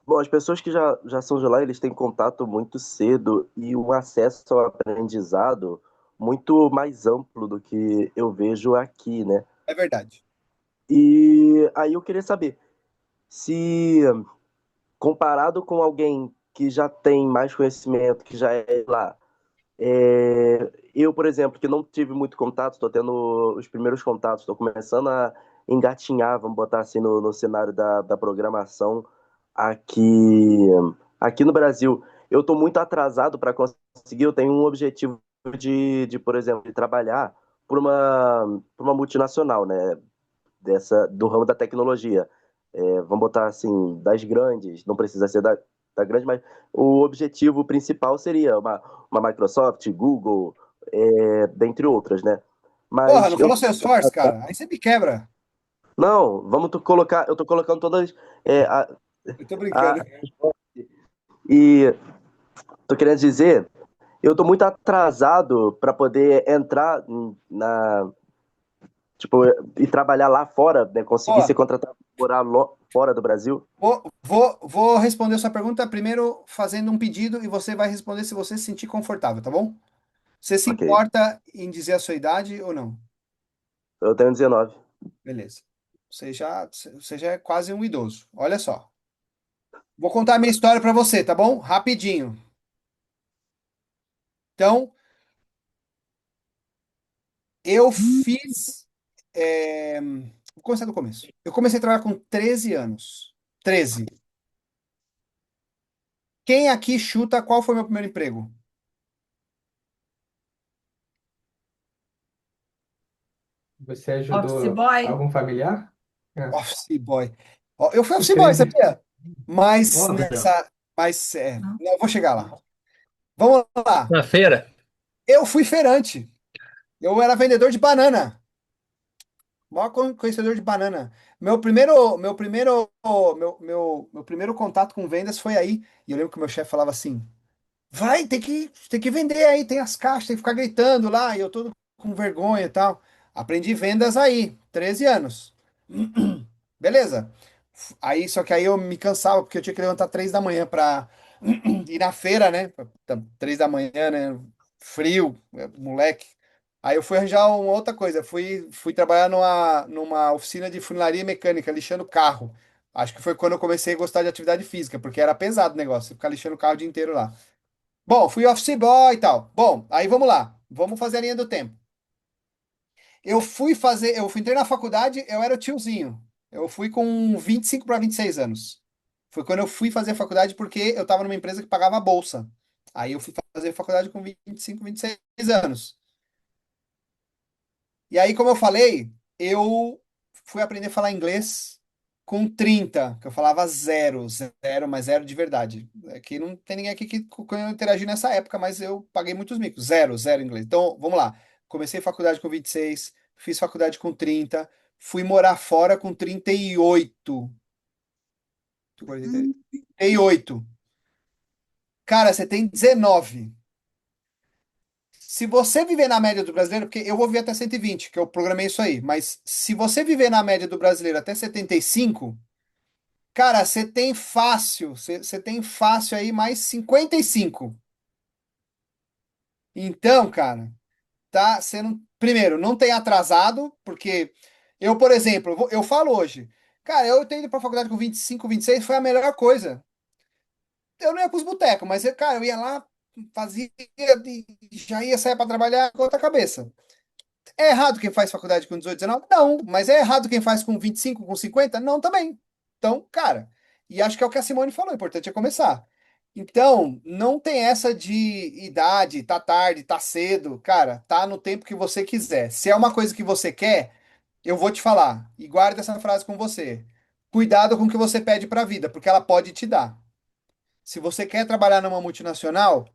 bom, as pessoas que já são de lá, eles têm contato muito cedo e um acesso ao aprendizado muito mais amplo do que eu vejo aqui, né? É verdade. E aí eu queria saber se, comparado com alguém que já tem mais conhecimento, que já é lá, eu, por exemplo, que não tive muito contato, estou tendo os primeiros contatos, estou começando a engatinhar, vamos botar assim, no cenário da programação aqui, aqui no Brasil. Eu estou muito atrasado para conseguir, eu tenho um objetivo por exemplo, de trabalhar por uma multinacional, né, do ramo da tecnologia. Vamos botar assim, das grandes, não precisa ser da grande, mas o objetivo principal seria uma Microsoft, Google, dentre outras, né? Porra, Mas não eu falou Salesforce, cara? Aí você me quebra. não, colocar, eu tô colocando todas Eu tô a, brincando. e tô querendo dizer, eu tô muito atrasado para poder entrar tipo, e trabalhar lá fora, né? Conseguir ser Ó, contratado fora do Brasil. vou responder sua pergunta primeiro fazendo um pedido e você vai responder se você se sentir confortável, tá bom? Você se Ok, importa em dizer a sua idade ou não? eu tenho 19. Beleza. Você já é quase um idoso. Olha só. Vou contar a minha história para você, tá bom? Rapidinho. Então, eu fiz. Vou começar do começo. Eu comecei a trabalhar com 13 anos. 13. Quem aqui chuta qual foi meu primeiro emprego? Você Office ajudou boy? algum familiar? É. Office boy. Ó, eu fui office boy, Entendi. sabia? Mas Ó, Gabriel. nessa. Mas Não. não, eu vou chegar lá. Vamos lá. Na feira? Eu fui feirante. Eu era vendedor de banana. Maior conhecedor de banana. Meu primeiro contato com vendas foi aí. E eu lembro que o meu chefe falava assim: vai, tem que vender aí, tem as caixas, tem que ficar gritando lá. E eu todo com vergonha e tal. Aprendi vendas aí, 13 anos. Beleza. Aí, só que aí eu me cansava, porque eu tinha que levantar 3 da manhã pra ir na feira, né? 3 da manhã, né? Frio, moleque. Aí eu fui arranjar uma outra coisa. Fui trabalhar numa oficina de funilaria mecânica, lixando carro. Acho que foi quando eu comecei a gostar de atividade física, porque era pesado o negócio, ficar lixando o carro o dia inteiro lá. Bom, fui office boy e tal. Bom, aí vamos lá. Vamos fazer a linha do tempo. Entrei na faculdade, eu era o tiozinho. Eu fui com 25 para 26 anos. Foi quando eu fui fazer a faculdade porque eu estava numa empresa que pagava a bolsa. Aí eu fui fazer faculdade com 25, 26 anos. E aí, como eu falei, eu fui aprender a falar inglês com 30, que eu falava zero, zero, mas zero de verdade. Aqui não tem ninguém aqui que eu interagi nessa época, mas eu paguei muitos micos. Zero, zero inglês. Então, vamos lá. Comecei faculdade com 26, fiz faculdade com 30, fui morar fora com 38. 38. Cara, você tem 19. Se você viver na média do brasileiro, porque eu vou viver até 120, que eu programei isso aí, mas se você viver na média do brasileiro até 75, cara, você tem fácil aí mais 55. Então, cara, tá sendo. Primeiro, não tem atrasado, porque eu, por exemplo, eu falo hoje, cara, eu tenho ido pra faculdade com 25, 26, foi a melhor coisa. Eu não ia pros botecos, mas, cara, eu ia lá, fazia, já ia sair pra trabalhar com outra cabeça. É errado quem faz faculdade com 18, 19? Não, mas é errado quem faz com 25, com 50? Não, também. Então, cara, e acho que é o que a Simone falou, o importante é começar. Então, não tem essa de idade, tá tarde, tá cedo, cara, tá no tempo que você quiser. Se é uma coisa que você quer, eu vou te falar, e guarda essa frase com você. Cuidado com o que você pede pra vida, porque ela pode te dar. Se você quer trabalhar numa multinacional,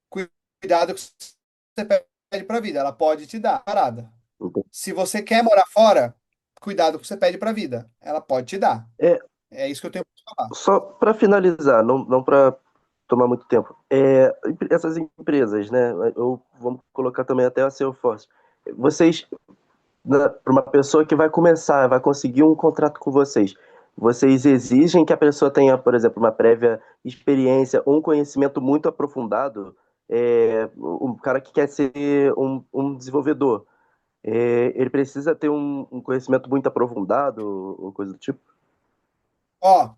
cuidado com o que você pede pra vida, ela pode te dar parada. Se você quer morar fora, cuidado com o que você pede pra vida. Ela pode te dar. É, É isso que eu tenho pra falar. só para finalizar, não para tomar muito tempo, essas empresas, né? Vamos colocar também até a Salesforce. Vocês, para uma pessoa que vai começar, vai conseguir um contrato com vocês exigem que a pessoa tenha, por exemplo, uma prévia experiência, um conhecimento muito aprofundado, um cara que quer ser um desenvolvedor, ele precisa ter um conhecimento muito aprofundado ou coisa do tipo? Ó,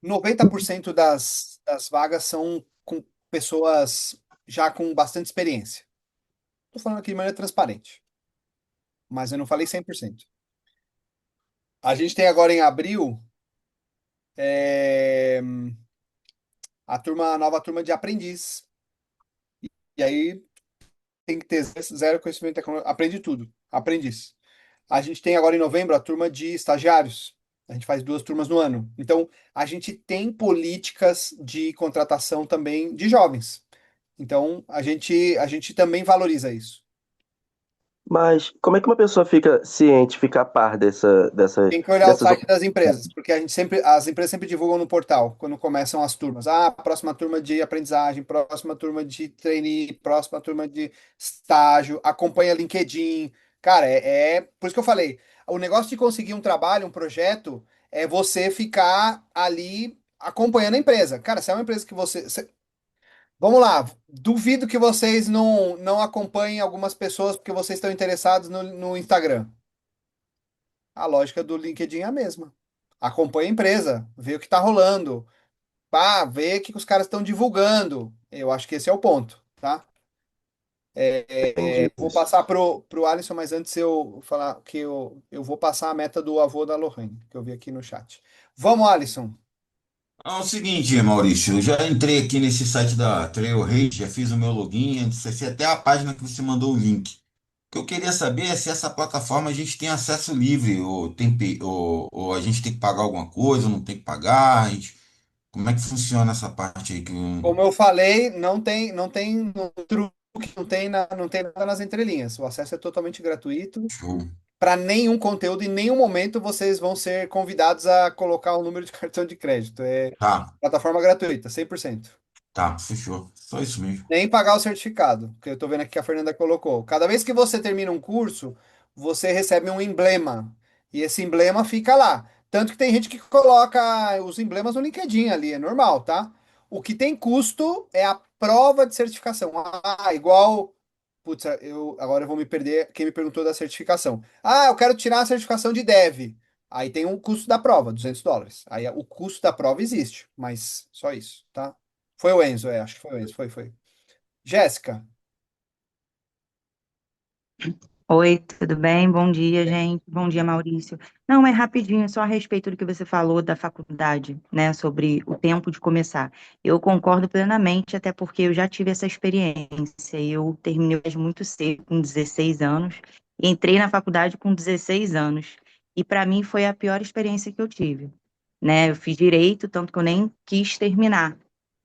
90% das vagas são com pessoas já com bastante experiência. Tô falando aqui de maneira transparente, mas eu não falei 100%. A gente tem agora em abril é, a nova turma de aprendiz. E aí tem que ter zero conhecimento tecnológico. Aprende tudo. Aprendiz. A gente tem agora em novembro a turma de estagiários. A gente faz 2 turmas no ano. Então, a gente tem políticas de contratação também de jovens. Então, a gente também valoriza isso. Mas como é que uma pessoa fica ciente, fica a par Tem que olhar o dessas site das oportunidades? empresas, porque as empresas sempre divulgam no portal, quando começam as turmas. Ah, próxima turma de aprendizagem, próxima turma de trainee, próxima turma de estágio, acompanha LinkedIn. Cara, por isso que eu falei, o negócio de conseguir um trabalho, um projeto, é você ficar ali acompanhando a empresa. Cara, se é uma empresa que Vamos lá, duvido que vocês não acompanhem algumas pessoas porque vocês estão interessados no Instagram. A lógica do LinkedIn é a mesma. Acompanha a empresa, vê o que está rolando, pá, vê o que os caras estão divulgando. Eu acho que esse é o ponto, tá? Entendi Vou isso. passar pro Alisson, mas antes eu falar que eu vou passar a meta do avô da Lohane, que eu vi aqui no chat. Vamos, Alisson. É o seguinte, Maurício, eu já entrei aqui nesse site da Trailrade, já fiz o meu login, acessei até a página que você mandou o link. O que eu queria saber é se essa plataforma a gente tem acesso livre, ou a gente tem que pagar alguma coisa, ou não tem que pagar. Como é que funciona essa parte aí? Como eu falei, não tem truque, não tem nada nas entrelinhas. O acesso é totalmente gratuito. Show. Para nenhum conteúdo, em nenhum momento vocês vão ser convidados a colocar o número de cartão de crédito. É Tá, plataforma gratuita, 100%. tá, fechou. Só isso mesmo. Nem pagar o certificado, que eu estou vendo aqui que a Fernanda colocou. Cada vez que você termina um curso, você recebe um emblema. E esse emblema fica lá. Tanto que tem gente que coloca os emblemas no LinkedIn ali, é normal, tá? O que tem custo é a prova de certificação. Ah, igual. Putz, agora eu vou me perder. Quem me perguntou da certificação? Ah, eu quero tirar a certificação de dev. Aí tem um custo da prova, US$ 200. Aí o custo da prova existe, mas só isso, tá? Foi o Enzo, acho que foi o Enzo, foi. Jéssica, Oi, tudo bem? Bom dia, gente. Bom dia, Maurício. Não, é rapidinho, só a respeito do que você falou da faculdade, né, sobre o tempo de começar. Eu concordo plenamente, até porque eu já tive essa experiência. Eu terminei muito cedo, com 16 anos, e entrei na faculdade com 16 anos. E para mim foi a pior experiência que eu tive, né? Eu fiz direito, tanto que eu nem quis terminar.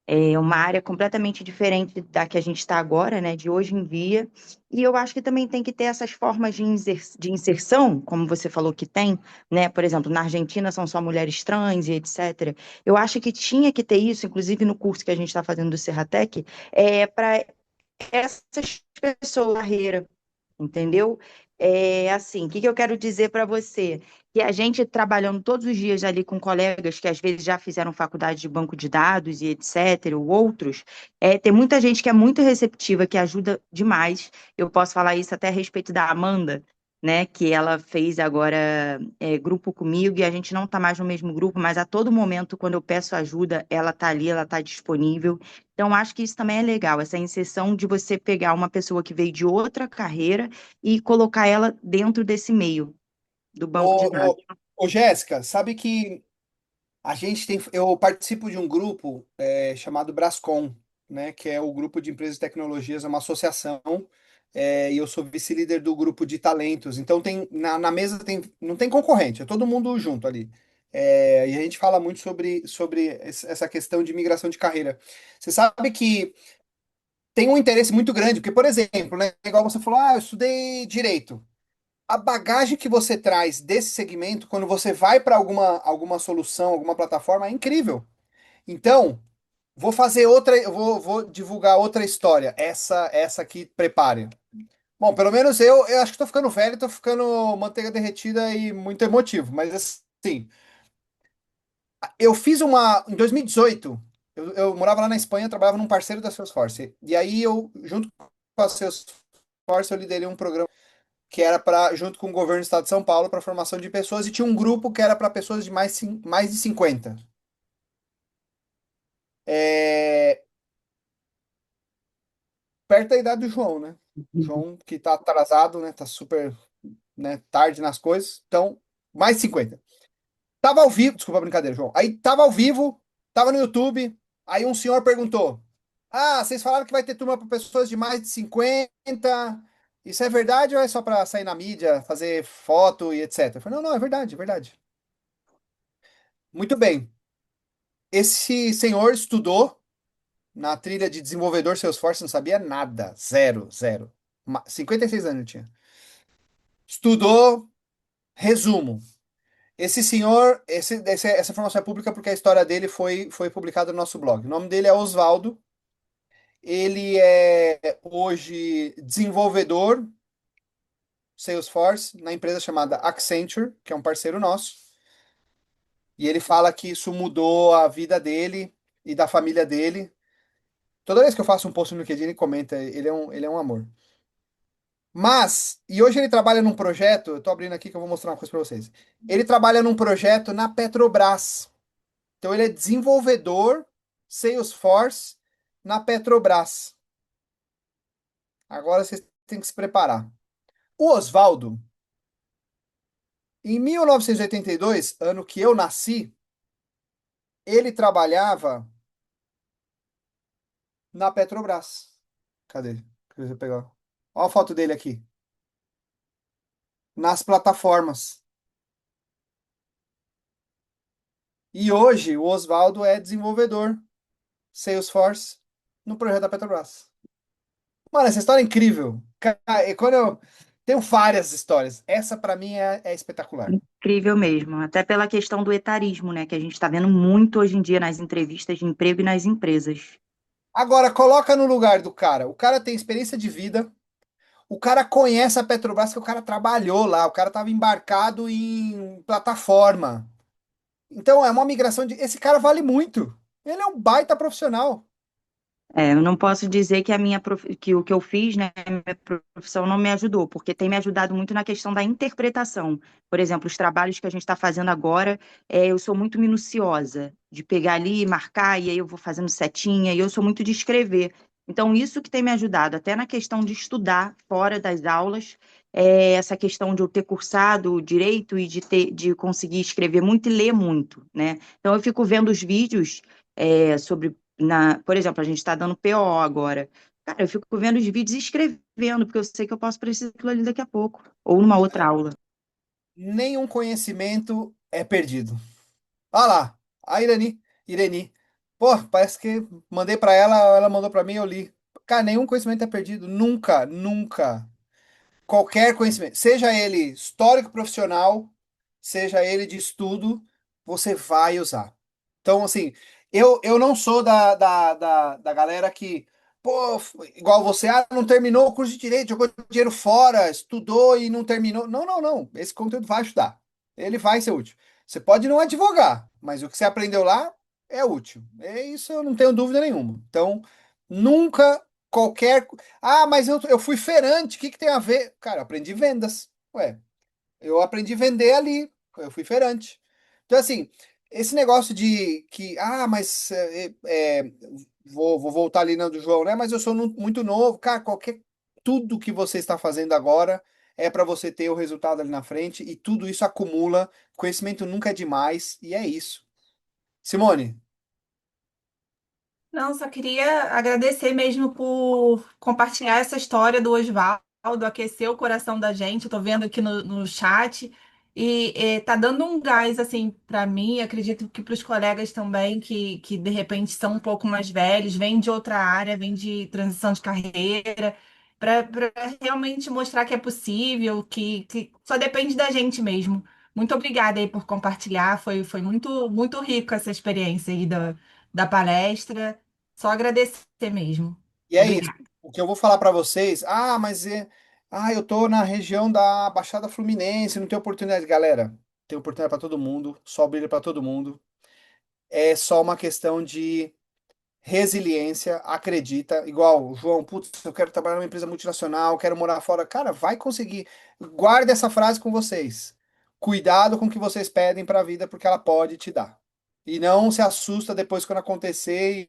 É uma área completamente diferente da que a gente está agora, né, de hoje em dia. E eu acho que também tem que ter essas formas de inserção, como você falou que tem, né? Por exemplo, na Argentina são só mulheres trans e etc. Eu acho que tinha que ter isso, inclusive no curso que a gente está fazendo do Serratec, para essas pessoas, carreira, entendeu? É assim, o que que eu quero dizer para você? Que a gente trabalhando todos os dias ali com colegas que às vezes já fizeram faculdade de banco de dados e etc., ou outros, tem muita gente que é muito receptiva, que ajuda demais. Eu posso falar isso até a respeito da Amanda, né? Que ela fez agora grupo comigo e a gente não está mais no mesmo grupo, mas a todo momento, quando eu peço ajuda, ela está ali, ela está disponível. Então, acho que isso também é legal, essa inserção de você pegar uma pessoa que veio de outra carreira e colocar ela dentro desse meio do banco de ô, dados. ô Jéssica, sabe que eu participo de um grupo chamado Brascom, né, que é o grupo de empresas de tecnologias, é uma associação, e eu sou vice-líder do grupo de talentos. Então na mesa não tem concorrente, é todo mundo junto ali. E a gente fala muito sobre essa questão de migração de carreira. Você sabe que tem um interesse muito grande, porque, por exemplo, né, igual você falou, eu estudei direito. A bagagem que você traz desse segmento, quando você vai para alguma solução, alguma plataforma, é incrível. Então, vou divulgar outra história. Essa aqui, prepare. Bom, pelo menos eu acho que tô ficando velho, tô ficando manteiga derretida e muito emotivo. Mas assim, eu fiz em 2018, eu morava lá na Espanha, eu trabalhava num parceiro da Salesforce. E aí junto com a Salesforce, eu liderei um programa que era junto com o governo do estado de São Paulo, para formação de pessoas, e tinha um grupo que era para pessoas de mais de 50. É, perto da idade do João, né? João que tá atrasado, né? Tá super, né, tarde nas coisas. Então, mais de 50. Tava ao vivo, desculpa a brincadeira, João. Aí tava ao vivo, tava no YouTube. Aí um senhor perguntou: Ah, vocês falaram que vai ter turma para pessoas de mais de 50. Isso é verdade ou é só para sair na mídia, fazer foto e etc? Eu falei: Não, não, é verdade, é verdade. Muito bem. Esse senhor estudou na trilha de desenvolvedor Salesforce, não sabia nada. Zero, zero. 56 anos ele tinha. Estudou, resumo. Esse senhor, essa informação é pública porque a história dele foi publicada no nosso blog. O nome dele é Osvaldo. Ele é hoje desenvolvedor Salesforce na empresa chamada Accenture, que é um parceiro nosso. E ele fala que isso mudou a vida dele e da família dele. Toda vez que eu faço um post no LinkedIn, ele comenta, ele é um amor. E hoje ele trabalha num projeto, eu tô abrindo aqui que eu vou mostrar uma coisa para vocês. Ele trabalha num projeto na Petrobras. Então ele é desenvolvedor Salesforce na Petrobras. Agora vocês têm que se preparar. O Oswaldo, em 1982, ano que eu nasci, Ele trabalhava na Petrobras. Cadê? Deixa eu pegar. Olha a foto dele aqui. Nas plataformas. E hoje o Oswaldo é desenvolvedor Salesforce no projeto da Petrobras. Mano, essa história é incrível. Cara, e quando eu tenho várias histórias, essa pra mim é espetacular. Incrível mesmo, até pela questão do etarismo, né, que a gente está vendo muito hoje em dia nas entrevistas de emprego e nas empresas. Agora, coloca no lugar do cara. O cara tem experiência de vida, o cara conhece a Petrobras, que o cara trabalhou lá, o cara estava embarcado em plataforma. Então, é uma migração de. Esse cara vale muito. Ele é um baita profissional. Eu não posso dizer que que o que eu fiz, né, a minha profissão não me ajudou, porque tem me ajudado muito na questão da interpretação. Por exemplo, os trabalhos que a gente está fazendo agora, eu sou muito minuciosa, de pegar ali, marcar, e aí eu vou fazendo setinha, e eu sou muito de escrever. Então, isso que tem me ajudado, até na questão de estudar fora das aulas, essa questão de eu ter cursado direito e de conseguir escrever muito e ler muito, né? Então, eu fico vendo os vídeos sobre por exemplo, a gente está dando PO agora. Cara, eu fico vendo os vídeos e escrevendo, porque eu sei que eu posso precisar daquilo ali daqui a pouco, ou numa outra aula. Nenhum conhecimento é perdido. Olha lá, a Ireni. Pô, parece que mandei pra ela, ela mandou pra mim, eu li. Cara, nenhum conhecimento é perdido. Nunca, nunca. Qualquer conhecimento, seja ele histórico profissional, seja ele de estudo, você vai usar. Então, assim, eu não sou da galera que, pô, igual você, não terminou o curso de direito, jogou dinheiro fora, estudou e não terminou. Não, não, não. Esse conteúdo vai ajudar. Ele vai ser útil. Você pode não advogar, mas o que você aprendeu lá é útil. É isso, eu não tenho dúvida nenhuma. Então, nunca qualquer. Mas eu fui feirante, o que que tem a ver? Cara, eu aprendi vendas. Ué, eu aprendi a vender ali. Eu fui feirante. Então, assim, esse negócio de que, mas vou voltar ali na do João, né? Mas eu sou muito novo. Cara, tudo que você está fazendo agora é para você ter o resultado ali na frente e tudo isso acumula. Conhecimento nunca é demais e é isso. Simone, Não, só queria agradecer mesmo por compartilhar essa história do Oswaldo, aqueceu o coração da gente. Eu tô vendo aqui no chat e tá dando um gás assim para mim, acredito que para os colegas também que de repente são um pouco mais velhos, vêm de outra área, vêm de transição de carreira, para realmente mostrar que é possível, que só depende da gente mesmo. Muito obrigada aí por compartilhar, foi muito rico essa experiência aí da palestra. Só agradecer mesmo. e é isso. Obrigada. O que eu vou falar para vocês, eu tô na região da Baixada Fluminense, não tem oportunidade, galera. Tem oportunidade para todo mundo, sol brilha para todo mundo. É só uma questão de resiliência, acredita. Igual o João, putz, eu quero trabalhar numa empresa multinacional, quero morar fora. Cara, vai conseguir. Guarda essa frase com vocês. Cuidado com o que vocês pedem para a vida, porque ela pode te dar. E não se assusta depois quando acontecer.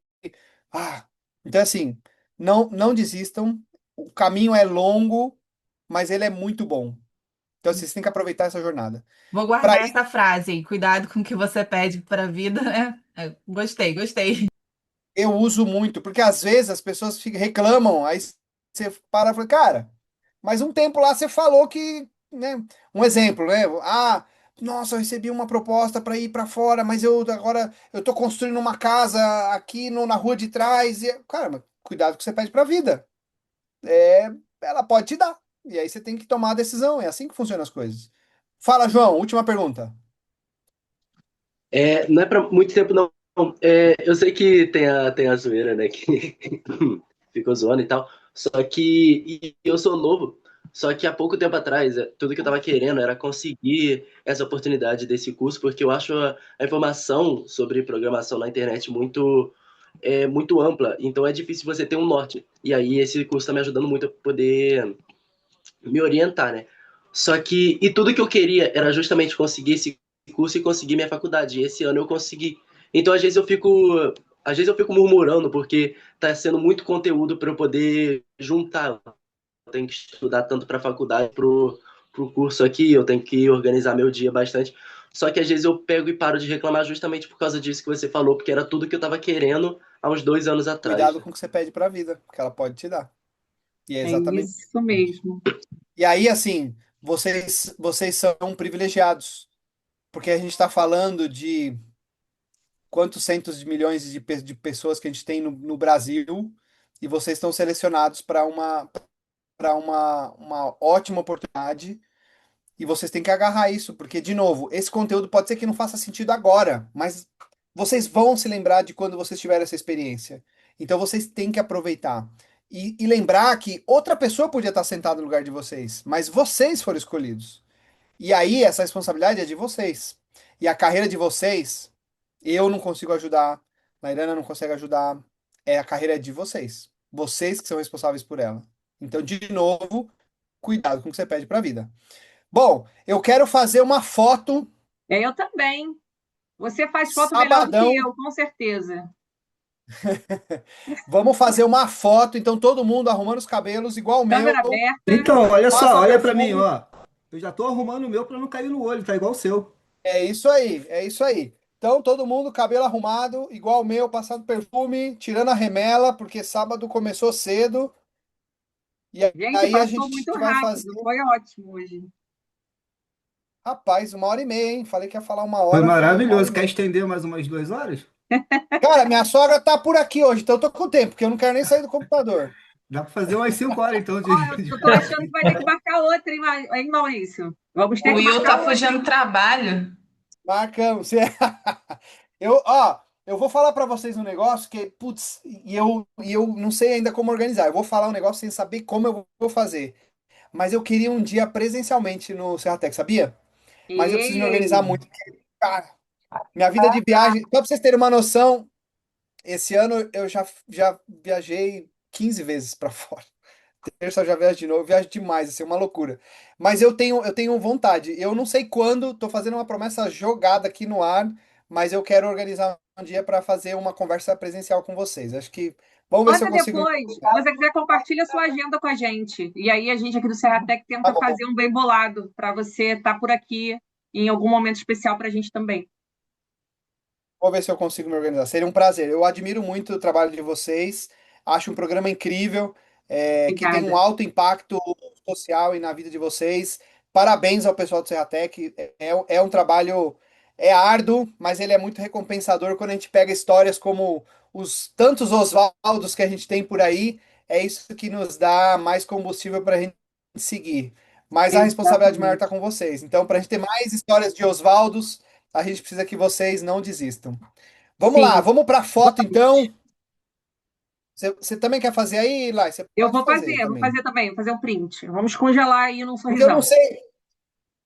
Ah, então assim, não desistam. O caminho é longo, mas ele é muito bom. Então assim, vocês têm que aproveitar essa jornada. Vou Para guardar essa frase. Cuidado com o que você pede para a vida, né? Gostei, gostei. eu uso muito, porque às vezes as pessoas reclamam, aí você para e fala, cara, mas um tempo lá você falou que, né? Um exemplo, né? Nossa, eu recebi uma proposta para ir para fora, mas eu tô construindo uma casa aqui na rua de trás. Cara, mas cuidado com o que você pede para a vida. É, ela pode te dar. E aí você tem que tomar a decisão. É assim que funcionam as coisas. Fala, João, última pergunta. Não é para muito tempo, não. Eu sei que tem a zoeira, né? Que ficou zoando e tal. Só que eu sou novo. Só que há pouco tempo atrás, tudo que eu estava querendo era conseguir essa oportunidade desse curso, porque eu acho a informação sobre programação na internet muito ampla. Então é difícil você ter um norte. E aí esse curso está me ajudando muito a poder me orientar, né? Só que, e tudo que eu queria era justamente conseguir esse curso e conseguir minha faculdade. E esse ano eu consegui. Então, às vezes eu fico murmurando porque tá sendo muito conteúdo para eu poder juntar. Eu tenho que estudar tanto para a faculdade, pro curso aqui, eu tenho que organizar meu dia bastante. Só que às vezes eu pego e paro de reclamar justamente por causa disso que você falou, porque era tudo que eu estava querendo há uns 2 anos atrás. Cuidado com o que você pede para a vida, porque ela pode te dar. E é É exatamente. isso mesmo. E aí, assim, vocês são privilegiados, porque a gente está falando de quantos centos de milhões de pessoas que a gente tem no Brasil, e vocês estão selecionados para uma ótima oportunidade, e vocês têm que agarrar isso, porque, de novo, esse conteúdo pode ser que não faça sentido agora, mas vocês vão se lembrar de quando vocês tiveram essa experiência. Então vocês têm que aproveitar. E lembrar que outra pessoa podia estar sentada no lugar de vocês, mas vocês foram escolhidos. E aí, essa responsabilidade é de vocês. E a carreira de vocês, eu não consigo ajudar, a Irana não consegue ajudar. A carreira é de vocês. Vocês que são responsáveis por ela. Então, de novo, cuidado com o que você pede para a vida. Bom, eu quero fazer uma foto Eu também. Você faz foto melhor do que sabadão. eu, com certeza. Vamos fazer uma foto, então todo mundo arrumando os cabelos igual o meu. Câmera aberta. Então, olha só, Passa olha pra mim, perfume. ó. Eu já tô arrumando o meu pra não cair no olho, tá igual o seu. É isso aí, é isso aí. Então, todo mundo, cabelo arrumado, igual o meu, passando perfume, tirando a remela, porque sábado começou cedo. E Gente, aí a passou gente muito vai fazer. rápido. Foi ótimo hoje. Rapaz, 1h30, hein? Falei que ia falar uma Foi hora, foi 1h30. maravilhoso. Quer estender mais umas 2 horas? Cara, minha sogra tá por aqui hoje, então eu tô com tempo, porque eu não quero nem sair do computador. Dá pra fazer umas 5 horas, então, de, Ó, de eu tô achando que vai ter que marcar outra, hein, Maurício? Vamos ter O que Will tá marcar outra, fugindo hein? do trabalho. Marcamos. Eu vou falar pra vocês um negócio que, putz, e eu não sei ainda como organizar. Eu vou falar um negócio sem saber como eu vou fazer. Mas eu queria um dia presencialmente no Serratec, sabia? Mas eu preciso me organizar Ei, muito, porque, cara, minha vida de viagem, só pra vocês terem uma noção, esse ano eu já viajei 15 vezes pra fora. Terça eu já viajo de novo, eu viajo demais, assim, é uma loucura. Mas eu tenho vontade. Eu não sei quando, tô fazendo uma promessa jogada aqui no ar, mas eu quero organizar um dia para fazer uma conversa presencial com vocês. Acho que vamos ver se eu manda consigo. depois. Se você quiser, compartilha a sua agenda com a gente. E aí a gente aqui do Serratec Tá tenta bom. fazer um bem bolado para você estar por aqui em algum momento especial para a gente também. Vou ver se eu consigo me organizar. Seria um prazer. Eu admiro muito o trabalho de vocês. Acho um programa incrível, que tem um Obrigada. alto impacto social e na vida de vocês. Parabéns ao pessoal do Serratec. É um trabalho árduo, mas ele é muito recompensador quando a gente pega histórias como os tantos Oswaldos que a gente tem por aí. É isso que nos dá mais combustível para a gente seguir. Mas a responsabilidade maior Exatamente. está com vocês. Então, para a gente ter mais histórias de Oswaldos, a gente precisa que vocês não desistam. Vamos lá, Sim, vamos para a foto então. Você também quer fazer aí, Lai? Você eu pode vou fazer também. também, vou fazer um print. Vamos congelar aí num Porque eu não sorrisão. sei.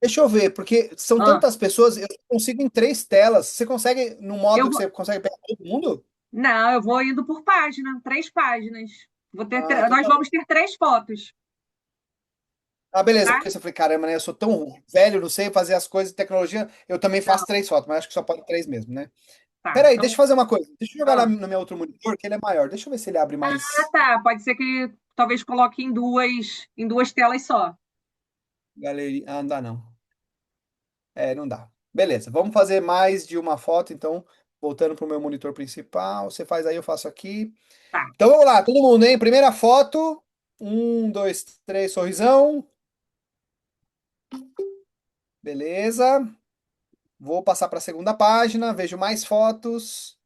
Deixa eu ver, porque são Ah, tantas pessoas, eu consigo em 3 telas. Você consegue, no eu modo que vou... você consegue pegar todo mundo? Não, eu vou indo por página, 3 páginas. Ah, então Nós tá bom. vamos ter 3 fotos, Ah, beleza, tá? porque eu falei, caramba, né? Eu sou tão velho, não sei fazer as coisas de tecnologia. Eu também Não, faço 3 fotos, mas acho que só pode 3 mesmo, né? tá. Peraí, deixa Então, eu fazer uma coisa. Deixa eu jogar ah, no meu outro monitor, que ele é maior. Deixa eu ver se ele abre mais tá. Pode ser que talvez coloque em duas telas só. galeria. Ah, não dá não. Não dá. Beleza, vamos fazer mais de uma foto, então, voltando para o meu monitor principal. Você faz aí, eu faço aqui. Tá. Então vamos lá, todo mundo, hein? Primeira foto. 1, 2, 3, sorrisão. Beleza. Vou passar para a segunda página, vejo mais fotos.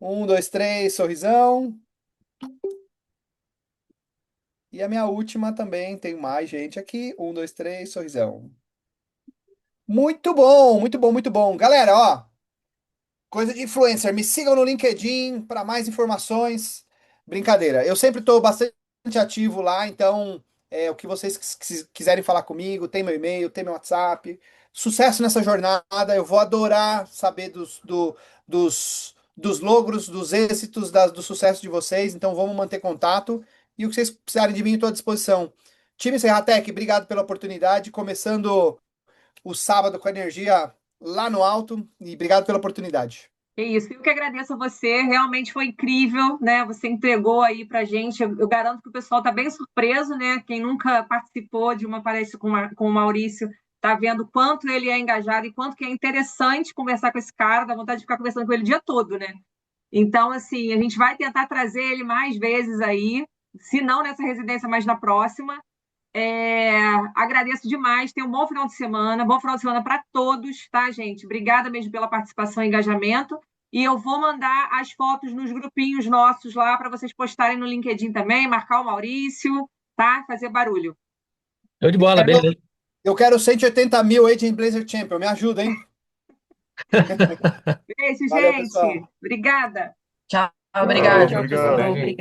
1, 2, 3, sorrisão. E a minha última também, tem mais gente aqui. 1, 2, 3, sorrisão. Muito bom, muito bom, muito bom. Galera, ó. Coisa de influencer. Me sigam no LinkedIn para mais informações. Brincadeira. Eu sempre estou bastante ativo lá, então o que vocês quiserem falar comigo, tem meu e-mail, tem meu WhatsApp. Sucesso nessa jornada. Eu vou adorar saber dos logros, dos êxitos, do sucesso de vocês. Então vamos manter contato. E o que vocês precisarem de mim, estou à disposição. Time Serratec, obrigado pela oportunidade. Começando o sábado com a energia lá no alto e obrigado pela oportunidade. É isso. Eu que agradeço a você. Realmente foi incrível, né? Você entregou aí pra gente. Eu garanto que o pessoal está bem surpreso, né? Quem nunca participou de uma palestra com o Maurício tá vendo quanto ele é engajado e quanto que é interessante conversar com esse cara, dá vontade de ficar conversando com ele o dia todo, né? Então, assim, a gente vai tentar trazer ele mais vezes aí, se não nessa residência, mas na próxima. Agradeço demais, tenha um bom final de semana para todos, tá, gente? Obrigada mesmo pela participação e engajamento. E eu vou mandar as fotos nos grupinhos nossos lá para vocês postarem no LinkedIn também, marcar o Maurício, tá? Fazer barulho. Show de bola, beleza. Eu quero 180 mil Agent Blazer Champion. Me ajuda, hein? Beijo, Valeu, gente. pessoal. Obrigada. Tchau, Tchau, obrigado. obrigado. Obrigado.